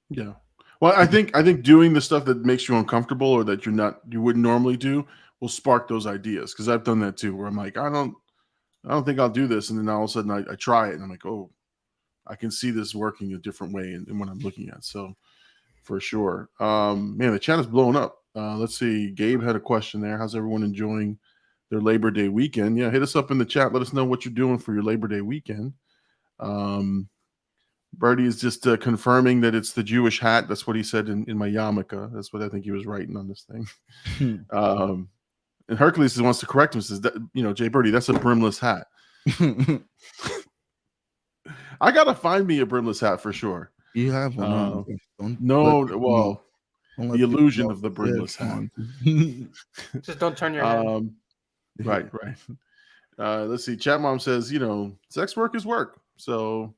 Yeah. Well, I think doing the stuff that makes you uncomfortable or that you wouldn't normally do will spark those ideas. Because I've done that too, where I'm like, I don't think I'll do this, and then all of a sudden I try it, and I'm like, oh, I can see this working a different way in what I'm looking at. So for sure, man, the chat is blowing up. Let's see. Gabe had a question there. How's everyone enjoying their Labor Day weekend? Yeah, hit us up in the chat. Let us know what you're doing for your Labor Day weekend. Birdie is just confirming that it's the Jewish hat. That's what he said in my yarmulke. That's what I think he was writing on this thing. And Hercules wants to correct him. Says that, Jay Birdie, that's a brimless hat. I gotta find me a brimless hat for sure. You have one. The illusion of the brimless hat. Just don't turn your head. Right. Let's see. Chat Mom says, sex work is work. So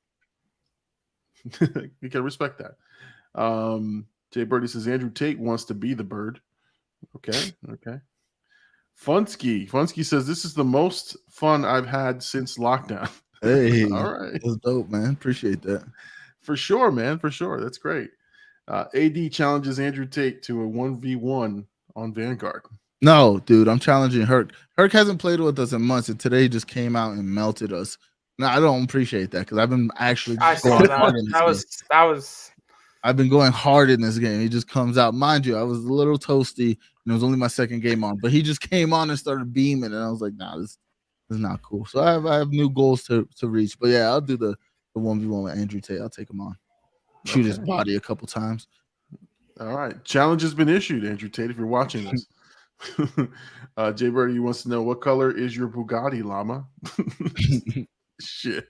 you can respect that. Jay Birdie says Andrew Tate wants to be the bird. Okay. Funsky says this is the most fun I've had since lockdown. Hey, all right, that's dope, man. Appreciate that. For sure, man. For sure, that's great. AD challenges Andrew Tate to a 1v1 on Vanguard. No, dude, I'm challenging Herc. Herc hasn't played with us in months, and today he just came out and melted us. No, I don't appreciate that because I've been actually I saw going that. hard in this game. That was. I've been going hard in this game. He just comes out. Mind you, I was a little toasty, and it was only my second game on, but he just came on and started beaming, and I was like, nah, this is not cool. So I have new goals to reach. But yeah, I'll do the 1v1 with Andrew Tate. I'll take him on. Shoot his body a couple times. All right. Challenge has been issued, Andrew Tate, if you're watching this. Jay Birdie wants to know, what color is your Bugatti, Llama? Shit.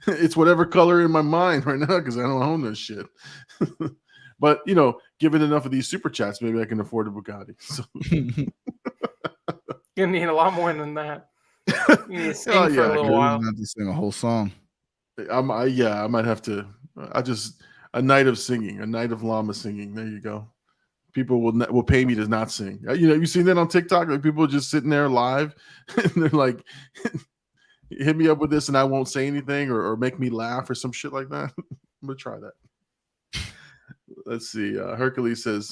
It's whatever color in my mind right now because I don't own this shit. But, you know, given enough of these super chats, maybe I can afford a Bugatti. So. You need a lot more than that. You need to sing Oh, for yeah, a little I'm while. gonna have to sing a whole song. I might have to. A night of singing, a night of Llama singing. There you go. People will pay me to not sing. You know, you seen that on TikTok? Like people just sitting there live, and they're like, "Hit me up with this, and I won't say anything, or make me laugh, or some shit like that." I'm gonna try that. Let's see. Hercules says,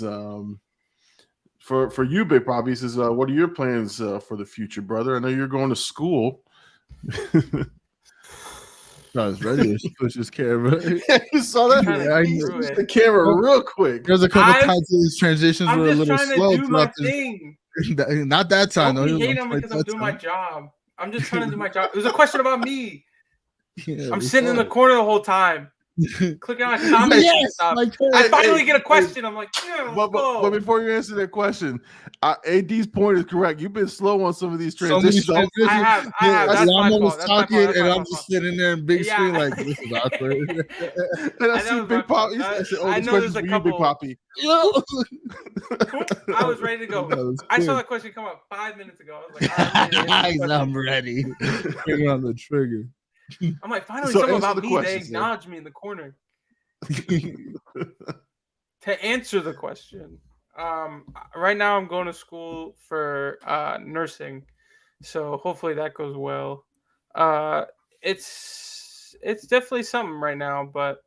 "For you, Big Poppy, he says, what are your plans for the future, brother? I know you're going to school." I was ready to push his camera. You saw that? Yeah, I Through Pushed it. the camera real quick. There's a couple times these transitions I'm were a just little trying to slow. do my throughout the- thing. Not that time. Don't though. be hating on me because I'm doing my job. I'm just trying to do my job. It was a question about me. Yeah, I'm we sitting in saw the corner the whole time, clicking on comments and Yes, stuff. my turn. I finally get a question. I'm like, yeah, let's But go. before you answer that question, AD's point is correct. You've been slow on some of these So many transitions. transitions. I have. Yeah, That's my Llama fault. was That's my talking, fault. That's and my I'm just fault. sitting there in big Yeah. screen like, this is awkward. And I That see was my Big Poppy. fault. I said, I this know question's there's a for you, Big couple- Poppy. I was ready to go. That was I saw quick. that question come up 5 minutes ago. I was like, I'm ready to answer the I'm question. ready. Finger on the trigger. I'm like, finally, So something answer about the me. question, They sir. acknowledge me in the corner. To answer the question, right now I'm going to school for nursing, so hopefully that goes well. It's definitely something right now, but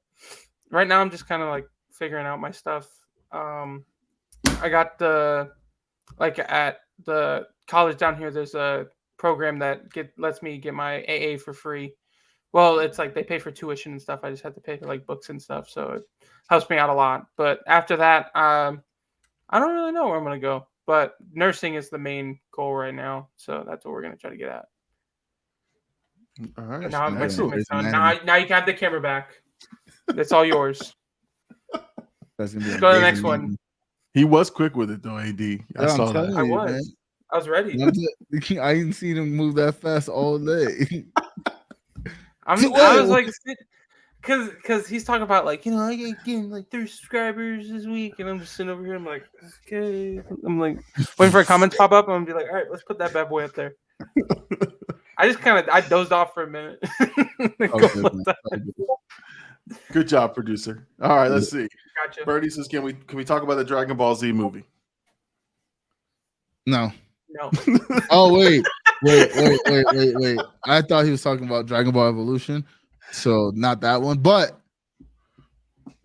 right now I'm just kind of like figuring out my stuff. I got at the college down here, there's a program that lets me get my AA for free. Well, it's like they pay for tuition and stuff. I just have to pay for like books and stuff, so it helps me out a lot. But after that, I don't really know where I'm gonna go. But nursing is the main goal right now, so that's what we're gonna try to get at. All right. Now, my Excellent. segment's done. Now you can have the camera back. It's all yours. That's gonna be Let's go to the next amazing. one. He was quick with it, though, AD. I I'm saw telling that. I you, was. man. I was ready. I ain't seen him move that fast all day. I was like, because he's talking about like, I ain't getting like 3 subscribers this week, and I'm just sitting over here. I'm like, okay. I'm like waiting for a comment to pop up. I'm gonna be like, all right, let's put that bad boy up there. I dozed off for a minute. Good job, producer. All right, let's see. Gotcha. Birdie says, can we talk about the Dragon Ball Z movie? No. No. Oh wait. I thought he was talking about Dragon Ball Evolution, so not that one, but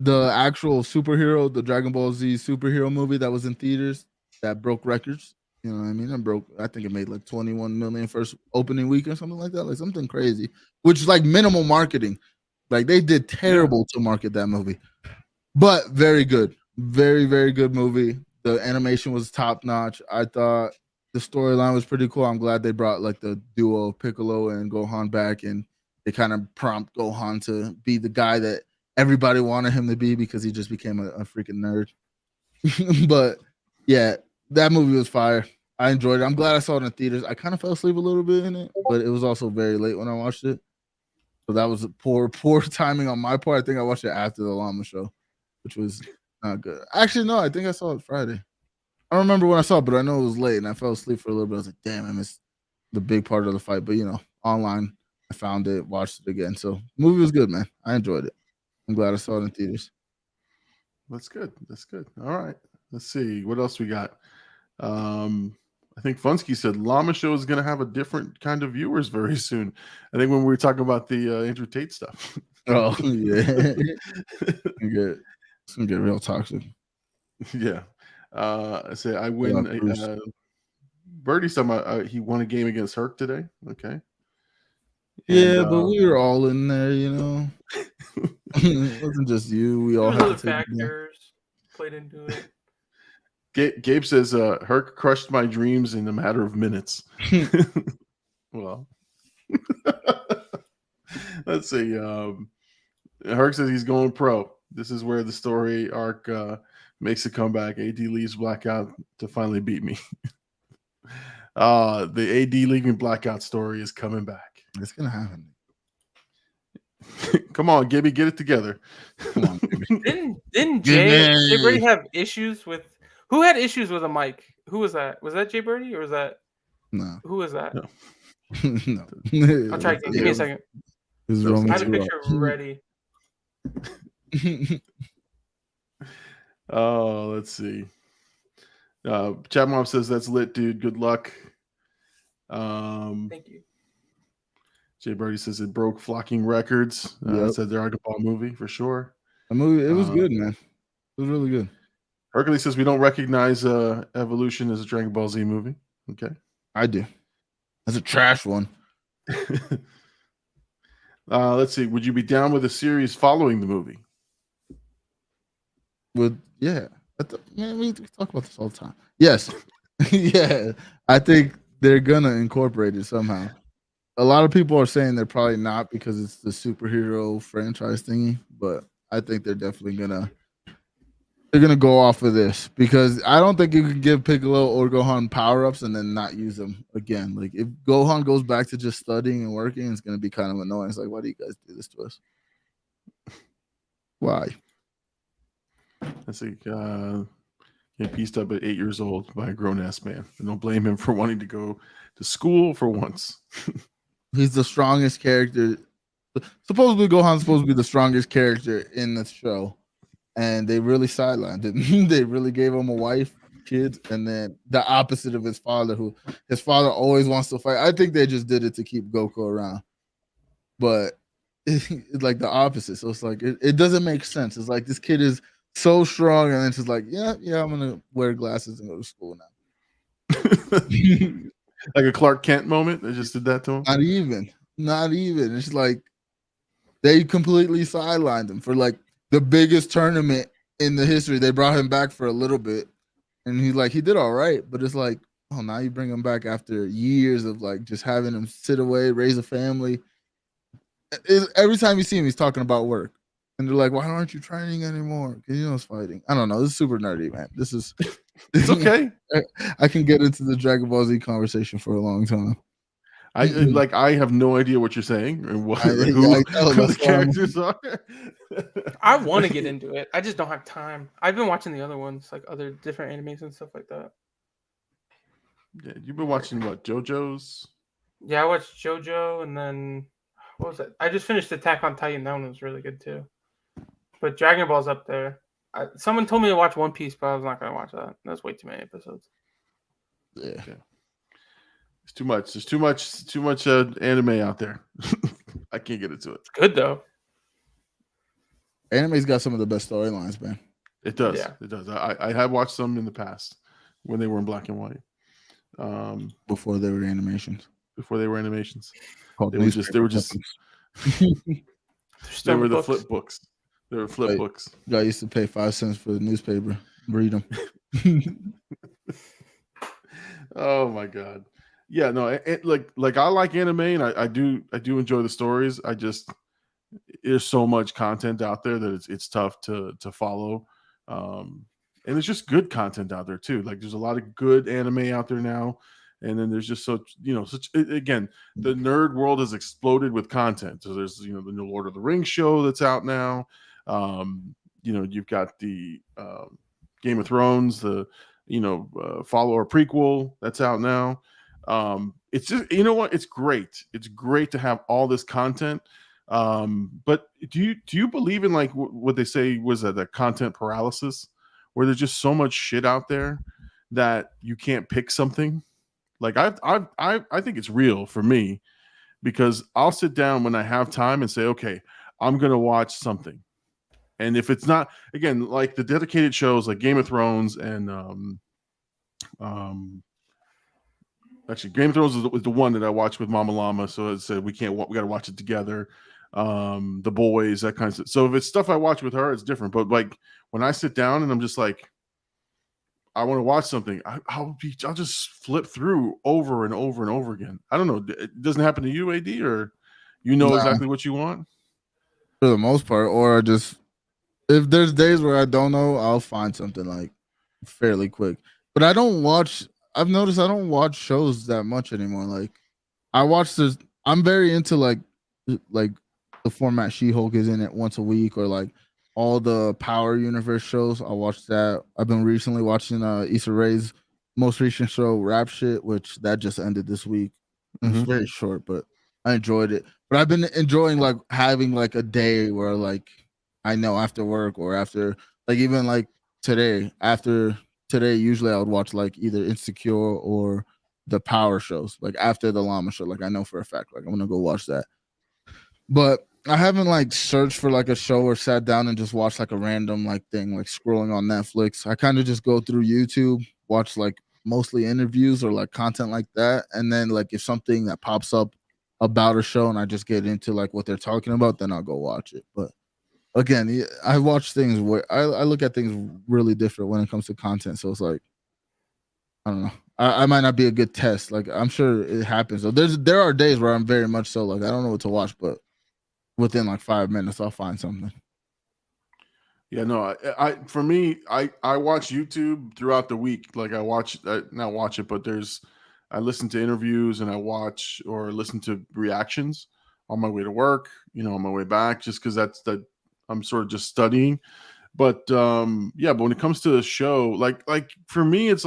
the actual superhero, the Dragon Ball Z superhero movie that was in theaters that broke records. You know what I mean? I think it made like 21 million first opening week or something like that, like something crazy, which is like minimal marketing. Like they did terrible to market that movie, but very good, very, very good movie. The animation was top notch. I thought the storyline was pretty cool. I'm glad they brought like the duo Piccolo and Gohan back, and they kind of prompt Gohan to be the guy that everybody wanted him to be because he just became a freaking nerd. But yeah, that movie was fire. I enjoyed it. I'm glad I saw it in theaters. I kind of fell asleep a little bit in it, but it was also very late when I watched it. So that was poor timing on my part. I think I watched it after the Llama show, which was not good. Actually, no, I think I saw it Friday. I don't remember when I saw it, but I know it was late and I fell asleep for a little bit. I was like, damn, I missed the big part of the fight. But, online, I found it, watched it again. So the movie was good, man. I enjoyed it. I'm glad I saw it in theaters. That's good. All right. Let's see. What else we got? I think Funsky said Llama Show is going to have a different kind of viewers very soon. I think when we were talking about the Andrew Tate stuff. Oh, yeah. It's going to get real toxic. Yeah. I say I win. Birdie's talking about he won a game against Herc today. Okay. Yeah, but we were all in there, you know. It wasn't just you. We all There's had other to take it down. factors played into it. Gabe says Herc crushed my dreams in a matter of minutes. Well, let's see. Herc says he's going pro. This is where the story arc makes a comeback. AD leaves Blackout to finally beat me. The AD leaving Blackout story is coming back. It's gonna happen. Come on, Gibby, get it together. Come on, baby. Didn't Jay Birdie have issues with? Who had issues with a mic? Who was that? Was that Jay Birdie or was that? No. Who was that? No. No. I'll try again. Give me a second. It was I I had a Roman picture ready. Oh, let's see. Chat Mom says that's lit, dude. Good luck. Thank you. Jay Birdie says it broke flocking records. Yep. Said Dragon Ball movie for sure. The movie, it was good, man. It was really good. Hercules says we don't recognize Evolution as a Dragon Ball Z movie. Okay. I do. That's a trash one. Let's see. Would you be down with a series following the movie? Man, we talk about this all the time. Yes. Yeah. I think they're gonna incorporate it somehow. A lot of people are saying they're probably not because it's the superhero franchise thingy, but I think they're definitely gonna go off of this because I don't think you can give Piccolo or Gohan power-ups and then not use them again. Like if Gohan goes back to just studying and working, it's gonna be kind of annoying. It's like, why do you guys do this to us? Why? Let's see. Get pieced up at 8 years old by a grown-ass man. And don't blame him for wanting to go to school for once. He's the strongest character. Supposedly, Gohan's supposed to be the strongest character in the show, and they really sidelined him. They really gave him a wife, kids, and then the opposite of his father, who his father always wants to fight. I think they just did it to keep Goku around, but it's like the opposite. So it's like it doesn't make sense. It's like this kid is so strong, and then it's just like, yeah, I'm gonna wear glasses and go to school now. Like a Clark Kent moment. They just did that to him. Not even. It's like they completely sidelined him for like the biggest tournament in the history. They brought him back for a little bit, and he did all right. But it's like, oh, now you bring him back after years of like just having him sit away, raise a family. Every time you see him, he's talking about work, and they're like, "Why aren't you training anymore? Because you know it's fighting." I don't know. This is super nerdy, man. This is. It's okay. I can get into the Dragon Ball Z conversation for a long time. I have no idea what you're saying or what, who the characters are. I want to get into it. I just don't have time. I've been watching the other ones, like other different animes and stuff like that. Yeah, you've been watching what, JoJo's? Yeah, I watched JoJo, and then what was it? I just finished Attack on Titan. That one was really good too. But Dragon Ball's up there. Someone told me to watch One Piece, but I was not going to watch that. That's way too many episodes. Yeah. It's too much. There's too much anime out there. I can't get into it. It's good though. Anime's got some of the best storylines, man. It does. Yeah. It does. I have watched some in the past when they were in black and white. Before they were animations. Before they were animations. They were just they were the flip books. They were flip books. I used to pay 5 cents for the newspaper. Read them. Oh my god. Yeah, no, like I like anime and I do enjoy the stories. I just there's so much content out there that it's tough to follow. And it's just good content out there too. Like there's a lot of good anime out there now. And then there's just again, the nerd world has exploded with content. So there's the new Lord of the Rings show that's out now. You've got the Game of Thrones, the follow or prequel that's out now. It's just it's great. It's great to have all this content. But do you believe in like what they say was that content paralysis, where there's just so much shit out there that you can't pick something? Like I think it's real for me, because I'll sit down when I have time and say, okay, I'm gonna watch something. And if it's not, again, like the dedicated shows like Game of Thrones and Actually, Game of Thrones was the one that I watched with Mama Llama. So it said we got to watch it together. The Boys, that kind of stuff. So if it's stuff I watch with her, it's different. But like when I sit down and I'm just like, I want to watch something, I'll just flip through over and over and over again. I don't know. It doesn't happen to you, AD, or No. exactly what you want? For the most part, or just if there's days where I don't know, I'll find something like fairly quick. But I don't watch. I've noticed I don't watch shows that much anymore. Like I watch this. I'm very into like the format She-Hulk is in it once a week, or like all the Power Universe shows. I watch that. I've been recently watching Issa Rae's most recent show, Rap Shit, which that just ended this week. It's very short, but I enjoyed it. But I've been enjoying like having like a day where like I know after work or after like even like today, after today, usually I would watch like either Insecure or the Power shows, like after the Llama show. Like I know for a fact, like I'm gonna go watch that. But I haven't like searched for like a show or sat down and just watched like a random like thing, like scrolling on Netflix. I kind of just go through YouTube, watch like mostly interviews or like content like that. And then like if something that pops up about a show and I just get into like what they're talking about, then I'll go watch it. But again, I watch things where I look at things really different when it comes to content. So it's like, I don't know. I might not be a good test. Like I'm sure it happens. So there are days where I'm very much so like I don't know what to watch, but within like 5 minutes I'll find something. Yeah, no, I for me, I watch YouTube throughout the week. Like I not watch it, but I listen to interviews and I watch or listen to reactions on my way to work, on my way back, just because I'm sort of just studying. But yeah, but when it comes to the show, like for me, it's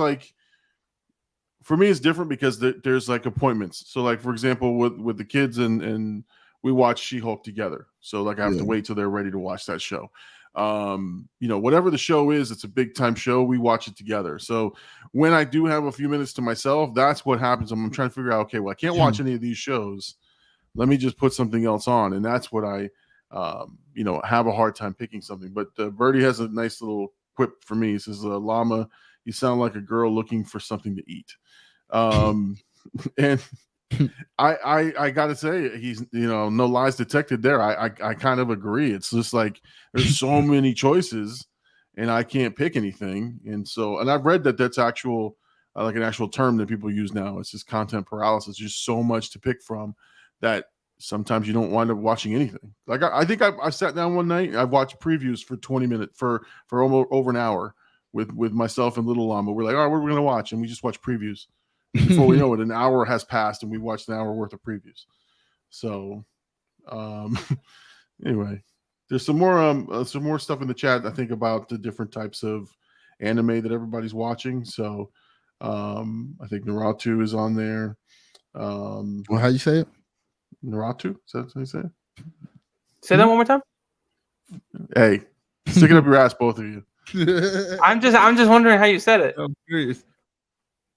different because there's like appointments. So like for example, with the kids and we watch She-Hulk together. So like I have to wait till they're ready to watch that show. Whatever the show is, it's a big time show. We watch it together. So when I do have a few minutes to myself, that's what happens. I'm trying to figure out, okay, well, I can't watch any of these shows. Let me just put something else on. And that's what I, have a hard time picking something. But Birdie has a nice little quip for me. He says, Llama, you sound like a girl looking for something to eat. And I gotta say, he's no lies detected there. I kind of agree. It's just like there's so many choices, and I can't pick anything. And I've read that that's actual like an actual term that people use now. It's just content paralysis. There's so much to pick from that sometimes you don't wind up watching anything. Like I think I sat down one night. I watched previews for 20 minutes for almost over an hour with myself and Little Llama. We're like, all right, what are we gonna watch? And we just watch previews. Before we know it, an hour has passed and we watched an hour worth of previews. So anyway, there's some more stuff in the chat, I think, about the different types of anime that everybody's watching. So I think Naruto is on there. Well, how you say it? Naruto? Is that how you say it? Say that one more time. Hey, stick it up your ass, both of you. I'm just wondering how you said it. I'm curious.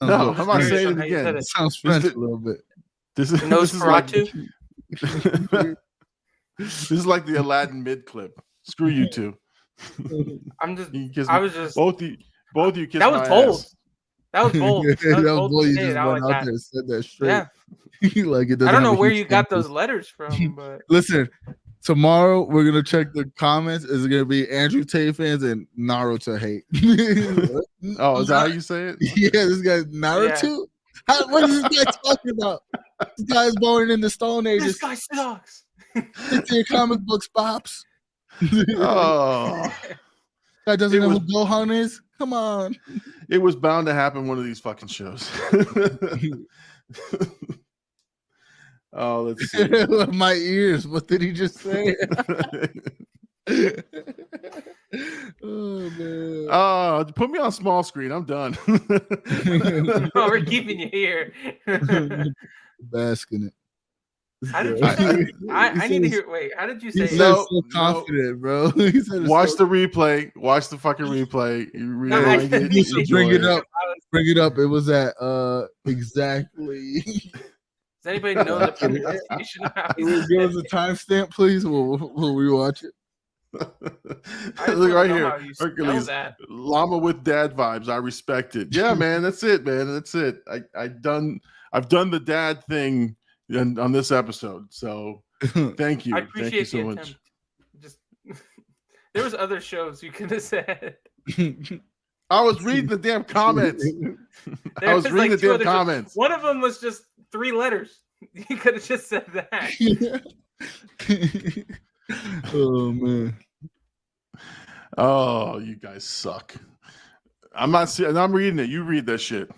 No, I'm not saying it again. It sounds French a little bit. This is this is like the Aladdin mid clip. Screw you two. I was just both you kiss that was my bold. ass. That was bold. That was bold. You just went out there and said that straight. Yeah. Like it I don't know where you got campus. those letters from, but Listen, tomorrow we're gonna check the comments. Is it gonna be Andrew Tate fans and Naruto hate? Oh, is that how you say it? Yeah, this guy's Naruto. Yeah. What is this guy talking about? This guy's born in the Stone Age. This guy sucks. It's your comic books, pops. Oh, Guy doesn't know who Gohan is. Come on. It was bound to happen one of these fucking shows. Oh, let's see. My ears. What did he just say? Oh man. Put me on small screen. I'm done. Oh, we're keeping you here. Bask in it. How did you say I need to hear. Wait, how did you say? He's so confident, bro. He said watch the replay. Watch the fucking replay. You rewind it. Bring it up. Bring it up. It was at exactly. Does anybody know the pronunciation? Give us a timestamp, please. We'll rewatch it. Look right here. Hercules, Llama with dad vibes. I respect it. Yeah, man. That's it, man. That's it. I've done the dad thing on this episode. So thank you. I Thank you appreciate so the much. attempt. Just there was other shows you could have said. I was reading the damn comments. I There was was, reading like, the 2 damn other shows. comments. One of them was just 3 letters. You could have just said that. Oh man. Oh, you guys suck. I'm not saying. I'm reading it. You read that shit.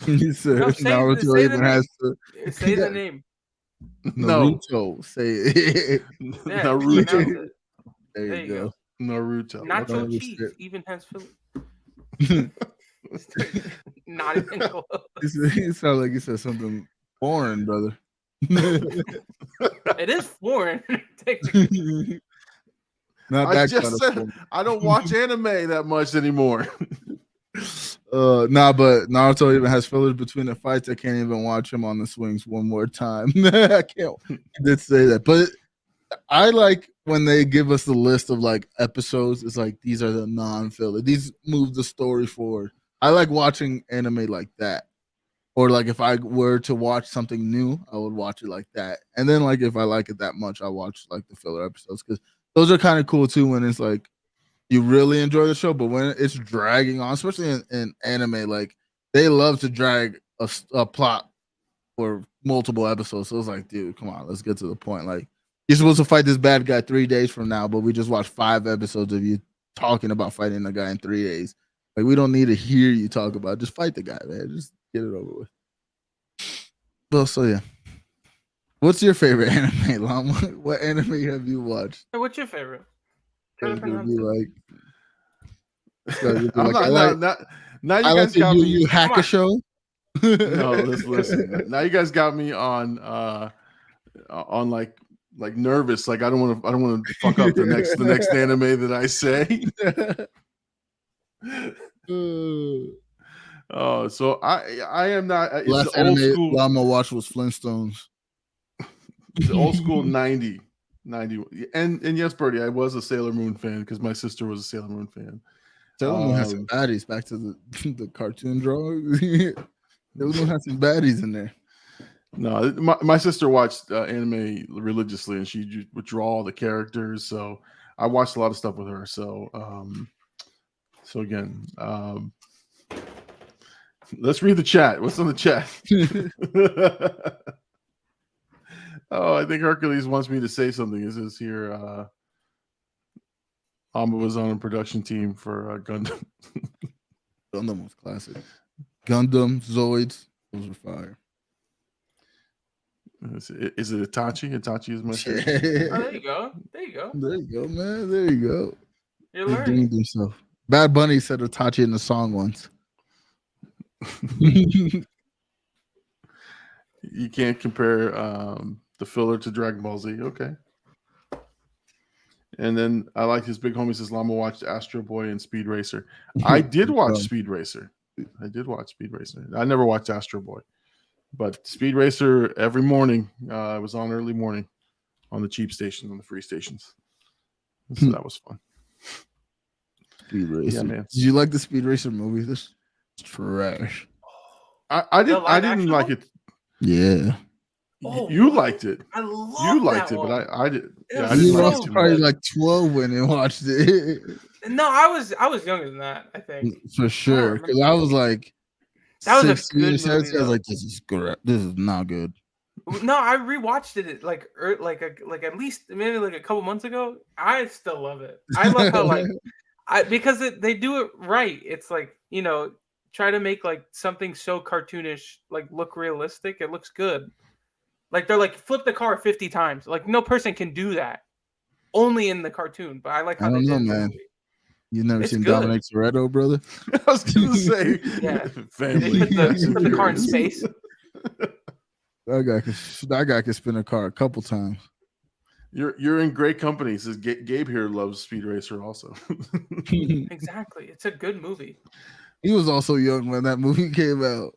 He said No, say Naruto the even name. has to Say the name. No. Naruto. Say it. Yeah, Naruto. pronounce it. There you go. Naruto. Nacho Okay. cheese even has filler. Not even close. It sounds like you said something foreign, brother. It is foreign. Technically. Not I that just kind of said foreign. I don't watch anime that much anymore. Nah, but Naruto even has fillers between the fights. I can't even watch him on the swings one more time. I can't. I did say that, but I like when they give us the list of like episodes. It's like these are the non-filler. These move the story forward. I like watching anime like that, or like if I were to watch something new, I would watch it like that. And then like if I like it that much, I watch like the filler episodes because those are kind of cool too. When it's like you really enjoy the show, but when it's dragging on, especially in anime, like they love to drag a plot for multiple episodes. So it's like, dude, come on, let's get to the point. Like you're supposed to fight this bad guy 3 days from now, but we just watched 5 episodes of you talking about fighting the guy in 3 days. Like we don't need to hear you talk about it. Just fight the guy, man. Just get it over with. Well, so yeah. What's your favorite anime, Llama? What anime have you watched? Hey, what's your favorite? It's gonna be Pronounce like, I'm not, now you I guys like got me. you hack a show. No, listen. Now you guys got me on like nervous. Like I don't want to fuck up the next anime that I say. Oh, so I am not. It's Last the old anime school. Llama watched was Flintstones. The old school 90. And yes, Birdie, I was a Sailor Moon fan because my sister was a Sailor Moon fan. Sailor Moon has some baddies. Back to the cartoon drawing. Sailor Moon has some baddies in there. No, my sister watched anime religiously, and she would draw all the characters. So I watched a lot of stuff with her. So again, let's read the chat. What's on the chat? Oh, I think Hercules wants me to say something. It says here, Llama was on a production team for Gundam. Gundam was classic. Gundam, Zoids, those were fire. Is it Itachi? Itachi is my favorite. Oh, there you go. There you go. There you go, man. There you go. You're He learning. redeemed himself. Bad Bunny said Itachi in the song once. You can't compare the filler to Dragon Ball Z. Okay. And then I like his big homie says Llama watched Astro Boy and Speed Racer. I did watch Speed Racer. I never watched Astro Boy, but Speed Racer every morning. I was on early morning on the cheap stations, on the free stations. So that was fun. Speed Racer. Yeah, man. Did you like the Speed Racer movie? This is trash. I The live didn't action like one? it. Yeah. Oh, You what? liked it. I love You liked that it, one. but I did. It Yeah, was I didn't You like was it too probably much. like 12 when you watched it. No, I was younger than that. I think For sure. Because I was like, that was a 16 good or 17. movie. I was Though. like, this is good. This is not good. No, I rewatched it like at least maybe like a couple months ago. I still love it. I love how like because they do it right. It's like, you know, try to make like something so cartoonish like look realistic. It looks good. Like they're like flip the car 50 times. Like no person can do that. Only in the cartoon. But I like how I they don't know, did the man. movie. You never It's seen good. Dominic Toretto, brother? I was gonna say, Yeah. family. They put the car in space. That guy can spin a car a couple times. You're in great company. Says Gabe here loves Speed Racer also. Exactly. It's a good movie. He was also young when that movie came out.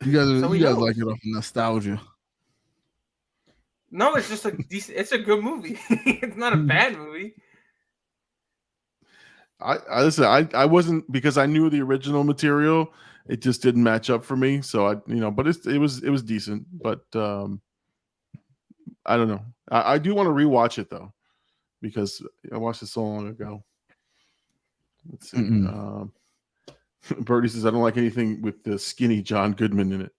You guys So he like knows. it off of nostalgia. No, it's just a decent. It's a good movie. It's not a bad movie. I listen. I wasn't, because I knew the original material. it just didn't match up for me. So but it was decent. But I don't know. I do want to rewatch it though, because I watched it so long ago. Let's see. Birdie says I don't like anything with the skinny John Goodman in it.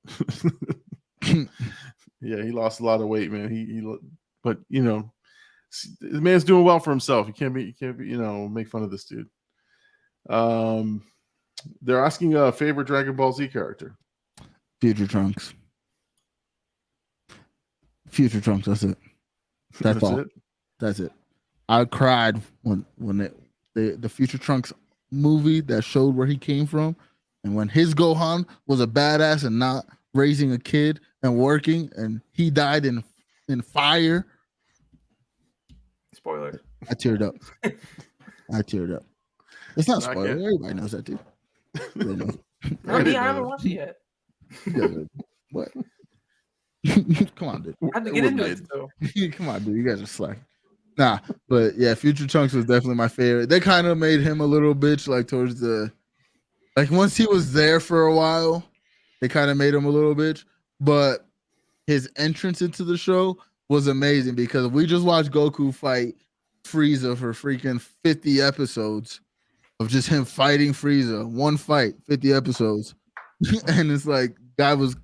Yeah, he lost a lot of weight, man. But the man's doing well for himself. You can't be make fun of this dude. They're asking a favorite Dragon Ball Z character. Future Trunks. Future Trunks. That's it. That's all. It? That's it. I cried when the Future Trunks movie that showed where he came from, and when his Gohan was a badass and not raising a kid and working, and he died in fire. Spoiler. I teared up. It's not spoiler. Everybody knows that, dude. I haven't watched it yet. What? Come on, dude. I had to get into it though. Come on, dude. You guys are slack. Nah, but yeah, Future Trunks was definitely my favorite. They kind of made him a little bitch, like towards once he was there for a while, they kind of made him a little bitch. But his entrance into the show was amazing because we just watched Goku fight Frieza for freaking 50 episodes of just him fighting Frieza. One fight, 50 episodes. And it's like,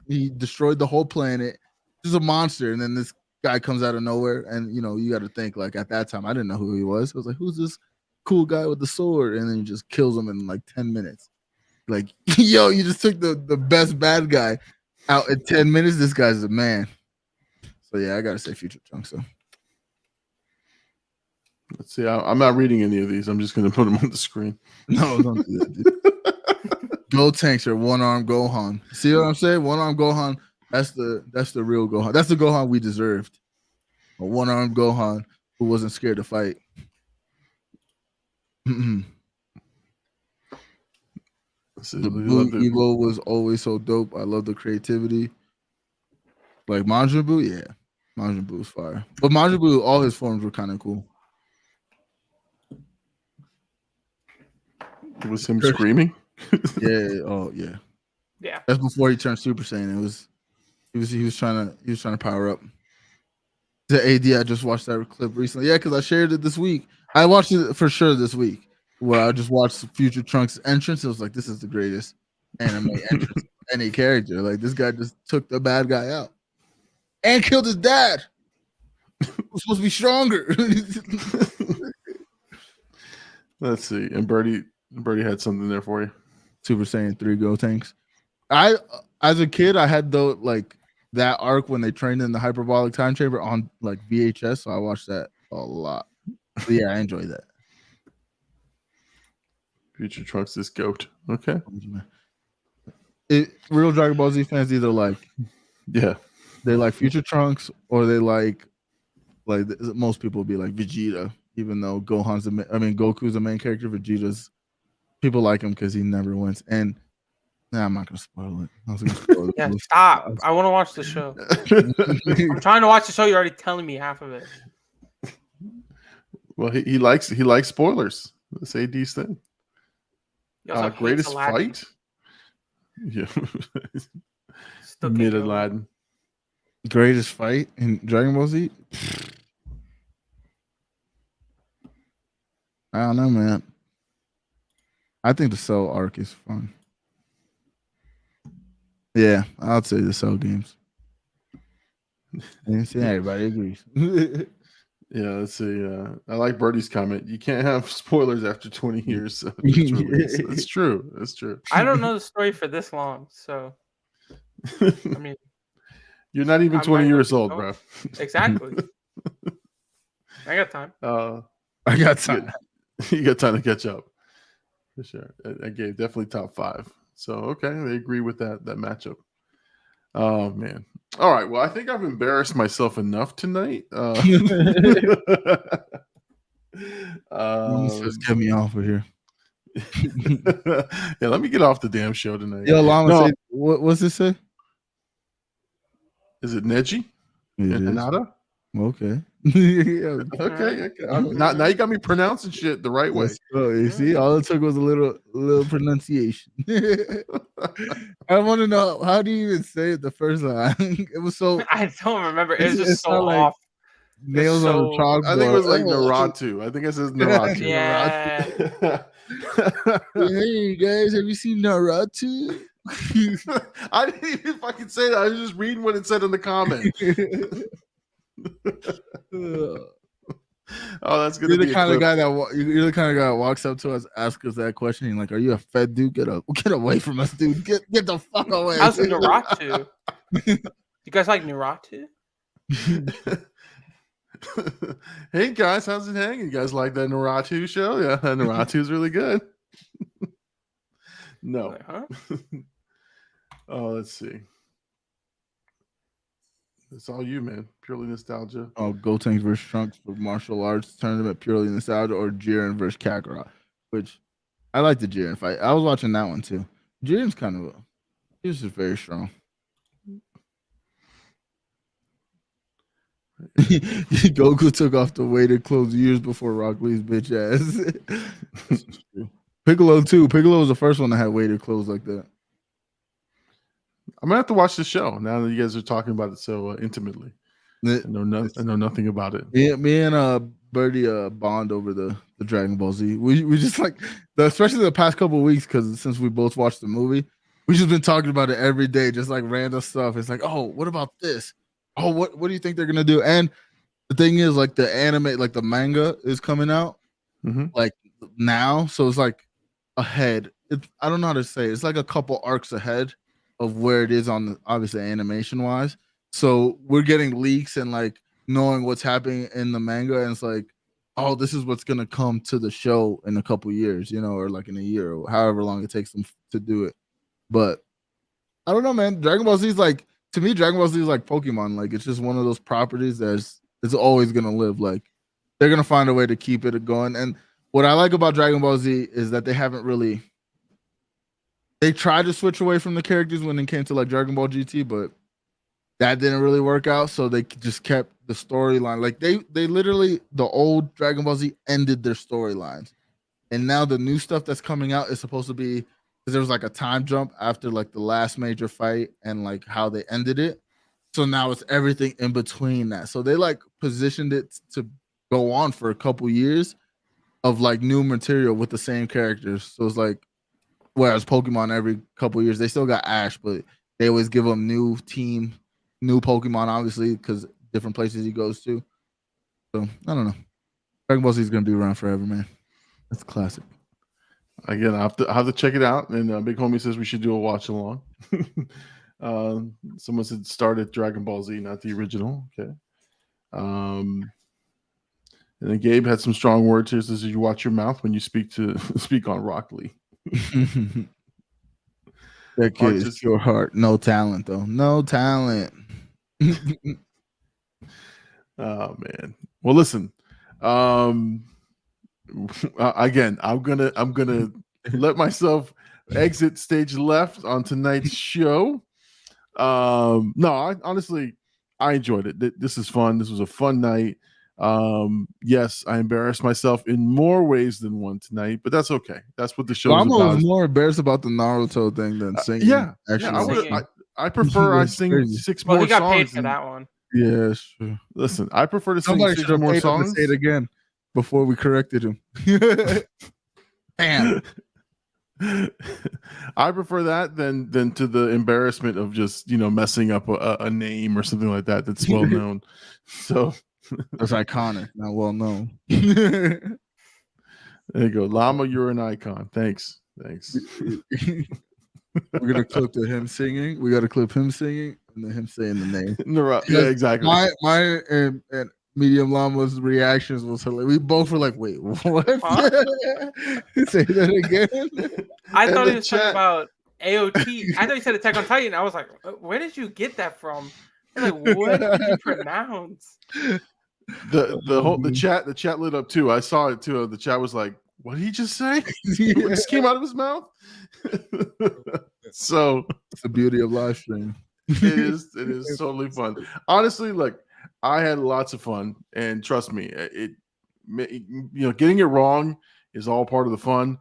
he destroyed the whole planet. He's a monster. And then this guy comes out of nowhere. And, you got to think, like, at that time, I didn't know who he was. I was like, who's this cool guy with the sword? And then he just kills him in like 10 minutes. Like, yo, you just took the best bad guy out in 10 minutes. This guy's a man. So, yeah, I got to say Future Trunks. So. Let's see. I'm not reading any of these. I'm just going to put them on the screen. No, don't do that, dude. Go Tanks or one-arm Gohan. See what I'm saying? One-arm Gohan. That's the real Gohan. That's the Gohan we deserved. A one-arm Gohan who wasn't scared to fight. The Blue Evo was always so dope. I love the creativity. Like Majin Buu, yeah. Majin Buu was fire. But Majin Buu, all his forms were kind of cool. It was him screaming? Yeah. Oh, yeah. Yeah. That's before he turned Super Saiyan. He was trying to power up. The AD, I just watched that clip recently. Yeah, because I shared it this week. I watched it for sure this week, where I just watched Future Trunks' entrance. It was like, this is the greatest anime entrance of any character. Like, this guy just took the bad guy out and killed his dad. He was supposed to be stronger. Let's see. And Birdie had something there for you. Super Saiyan 3 Go Tanks. As a kid, I had that arc when they trained in the hyperbolic time chamber on like VHS, so I watched that a lot. But yeah, I enjoyed that. Future Trunks is GOAT. Okay. Real Dragon Ball Z fans either they like Future Trunks or they like most people would be like Vegeta, even though Goku's the main character. Vegeta's people like him because he never wins. And I'm not gonna spoil it. I was gonna spoil it. Yeah, stop. I want to watch the show. I'm trying to watch the show. You're already telling me half of it. Well, he likes spoilers. That's AD's thing. Greatest fight? Yeah. Mid Aladdin. Greatest fight in Dragon Ball Z? I don't know, man. I think the Cell arc is fun. Yeah, I'll say the Cell games. And everybody agrees. Yeah, let's see. I like Birdie's comment. You can't have spoilers after 20 years. It's true. That's true. I don't know the story for this long, so I mean, you're not even 20 years old, bro. Exactly. I got time. I got time. You got time to catch up. For sure. I gave definitely top 5. So okay, they agree with that matchup. Oh man. All right. Well, I think I've embarrassed myself enough tonight. Just get me off of here. Yeah, let me get off the damn show tonight. Yo, Llama, say, what's this say? Is it Neji? It is. Nada? Okay. Yeah, Okay. Now you got me pronouncing shit the right way. let's go. You see, all it took was a little pronunciation. I want to know, how do you even say it the first time? It was so. I don't remember. It was just It's so not like off. nails on a so- chalkboard. I think it was like Naratu. I think it says Naratu. Yeah. Hey guys, have you seen Naruto? I didn't even fucking say that. I was just reading what it said in the comment. Oh, that's gonna You're be the a kind of clip. guy you're the kind of guy that walks up to us, asks us that question, and like, "Are you a fed dude? Get away from us, dude! Get the fuck away!" How's Naruto? You guys like Naruto? Hey guys, how's it hanging? You guys like that Naratu show? Yeah, Naratu's really good. No. Like, huh? Oh, let's see. It's all you, man. Purely nostalgia. Oh, Gotenks versus Trunks for martial arts tournament, purely nostalgia, or Jiren versus Kakarot, which I like the Jiren fight. I was watching that one too. Jiren's he's just very strong. Goku took off the weighted clothes years before Rock Lee's bitch ass. Piccolo too. Piccolo was the first one that had weighted clothes like that. I'm gonna have to watch the show now that you guys are talking about it so intimately. I know nothing about it. Me and Birdie bond over the Dragon Ball Z. We just like especially the past couple of weeks, because since we both watched the movie, we just been talking about it every day, just like random stuff. It's like, oh, what about this? Oh, what do you think they're gonna do? And the thing is, like, the anime, like the manga is coming out like now, so it's like ahead. I don't know how to say it. It's like a couple arcs ahead of where it is on the, obviously animation wise. So we're getting leaks and like knowing what's happening in the manga, and it's like, oh, this is what's gonna come to the show in a couple years, or like in a year or however long it takes them to do it. But I don't know, man. Dragon Ball Z is like, to me, Dragon Ball Z is like Pokemon. Like, it's just one of those properties that's it's always gonna live. Like, they're gonna find a way to keep it going. And what I like about Dragon Ball Z is that they haven't really. They tried to switch away from the characters when it came to like Dragon Ball GT, but that didn't really work out. So they just kept the storyline. Like they literally, the old Dragon Ball Z ended their storylines, and now the new stuff that's coming out is supposed to be, because there was like a time jump after like the last major fight and like how they ended it. So now it's everything in between that. So they like positioned it to go on for a couple years of like new material with the same characters. So it's like, whereas Pokemon every couple years, they still got Ash, but they always give him new team, new Pokemon, obviously, because different places he goes to. So I don't know. Dragon Ball Z is gonna be around forever, man. That's classic. Again, I have to check it out. And Big Homie says we should do a watch along. Someone said start at Dragon Ball Z, not the original. Okay. And then Gabe had some strong words here. Says you watch your mouth when you speak on Rock Lee. That kid is pure heart. No talent, though. No talent. Oh man. Well, listen. Again, I'm gonna let myself exit stage left on tonight's show. No, honestly, I enjoyed it. This is fun. This was a fun night. Yes, I embarrassed myself in more ways than one tonight, but that's okay. That's what the show is about. was more embarrassed about the Naruto thing than singing. I prefer I sing crazy. 6 Well, more he got songs. paid for that one. Yeah, sure. Listen, I prefer to sing Somebody 6 should more have songs. say it again before we corrected him. Damn. I prefer that than to the embarrassment of just messing up a name or something like that that's well known. So that's iconic, not well known. There you go, Llama. You're an icon. Thanks. We're gonna clip to him singing. We got to clip him singing and then him saying the name. Yeah, exactly. My and Medium Llama's reactions was hilarious. We both were like, "Wait, what?" Huh? Say that again. I thought he was talking about AOT. I thought he said Attack on Titan. I was like, where did you get that from? I was like, what did you pronounce? The chat lit up too. I saw it too. The chat was like, what did he just say? What just came out of his mouth? So it's the beauty of live stream. it is totally fun. Honestly, like I had lots of fun, and trust me, getting it wrong is all part of the fun.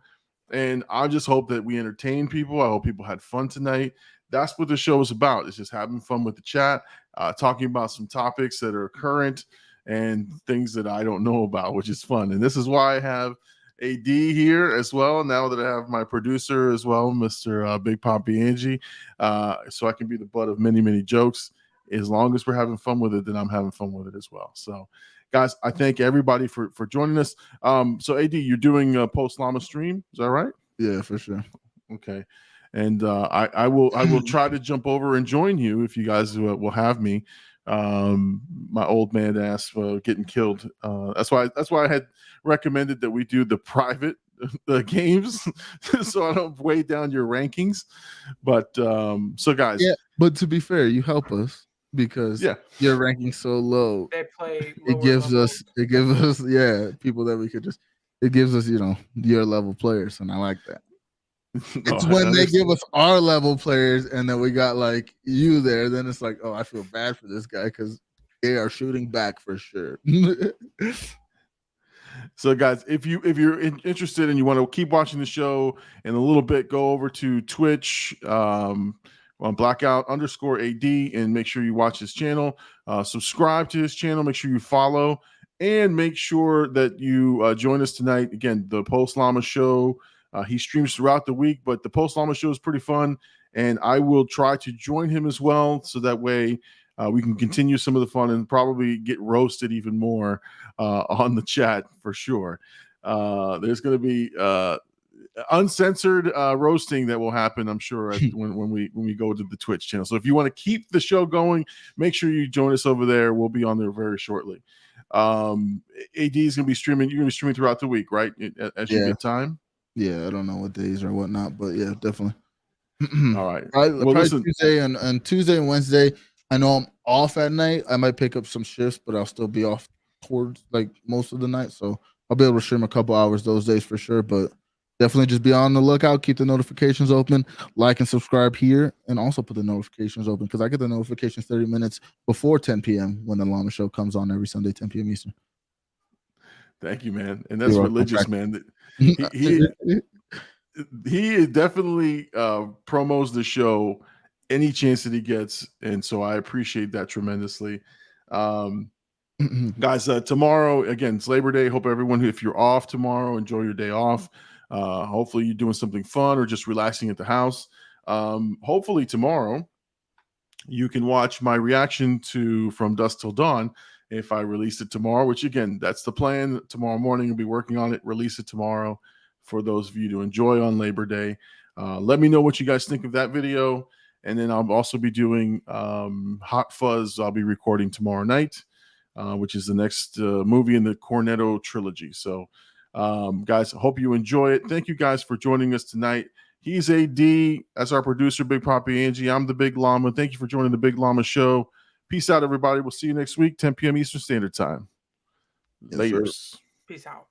And I just hope that we entertain people. I hope people had fun tonight. That's what the show is about. It's just having fun with the chat, talking about some topics that are current and things that I don't know about, which is fun. And this is why I have AD here as well. Now that I have my producer as well, Mr. Big Poppy Angie, so I can be the butt of many, many jokes. As long as we're having fun with it, then I'm having fun with it as well. So, guys, I thank everybody for joining us. So AD, you're doing a post Llama stream, is that right? Yeah, for sure. Okay, and I will try to jump over and join you if you guys will have me. My old man ass getting killed. That's why I had recommended that we do the private games, so I don't weigh down your rankings. But so guys, Yeah, but to be fair, you help us because your ranking's so low. They play. It gives us people that we could just. It gives us your level players, and I like that. It's when they give us our level players and then we got like you there, then it's like, oh, I feel bad for this guy because they are shooting back for sure. So guys, if you're interested and you want to keep watching the show in a little bit, go over to Twitch on blackout_AD and make sure you watch his channel, subscribe to his channel, make sure you follow, and make sure that you join us tonight. Again, the Post Llama show. He streams throughout the week, but the Post Llama show is pretty fun, and I will try to join him as well, so that way we can continue some of the fun and probably get roasted even more on the chat for sure. There's going to be uncensored roasting that will happen, I'm sure, when we go to the Twitch channel. So if you want to keep the show going, make sure you join us over there. We'll be on there very shortly. AD is going to be streaming. You're going to be streaming throughout the week, right? As you get time. Yeah, I don't know what days or whatnot, but yeah, definitely. All right. Well, listen, Tuesday and Tuesday and Wednesday. I know I'm off at night. I might pick up some shifts, but I'll still be off towards like most of the night. So I'll be able to stream a couple hours those days for sure. But definitely just be on the lookout. Keep the notifications open. Like and subscribe here, and also put the notifications open because I get the notifications 30 minutes before 10 p.m. when the Llama show comes on every Sunday, 10 p.m. Eastern. Thank you, man. And that's religious, man. He definitely promos the show any chance that he gets, and so I appreciate that tremendously. Guys, tomorrow again, it's Labor Day. Hope everyone, if you're off tomorrow, enjoy your day off. Hopefully you're doing something fun or just relaxing at the house. Hopefully tomorrow you can watch my reaction to From Dusk Till Dawn if I release it tomorrow, which again, that's the plan. Tomorrow morning I'll be working on it, release it tomorrow for those of you to enjoy on Labor Day. Let me know what you guys think of that video. And then I'll also be doing Hot Fuzz. I'll be recording tomorrow night, which is the next movie in the Cornetto trilogy. So guys, I hope you enjoy it. Thank you guys for joining us tonight. He's AD as our producer, Big Poppy Angie. I'm the Big Llama. Thank you for joining the Big Llama Show. Peace out, everybody. We'll see you next week, 10 p.m. Eastern Standard Time. Yes, Laters. Peace out.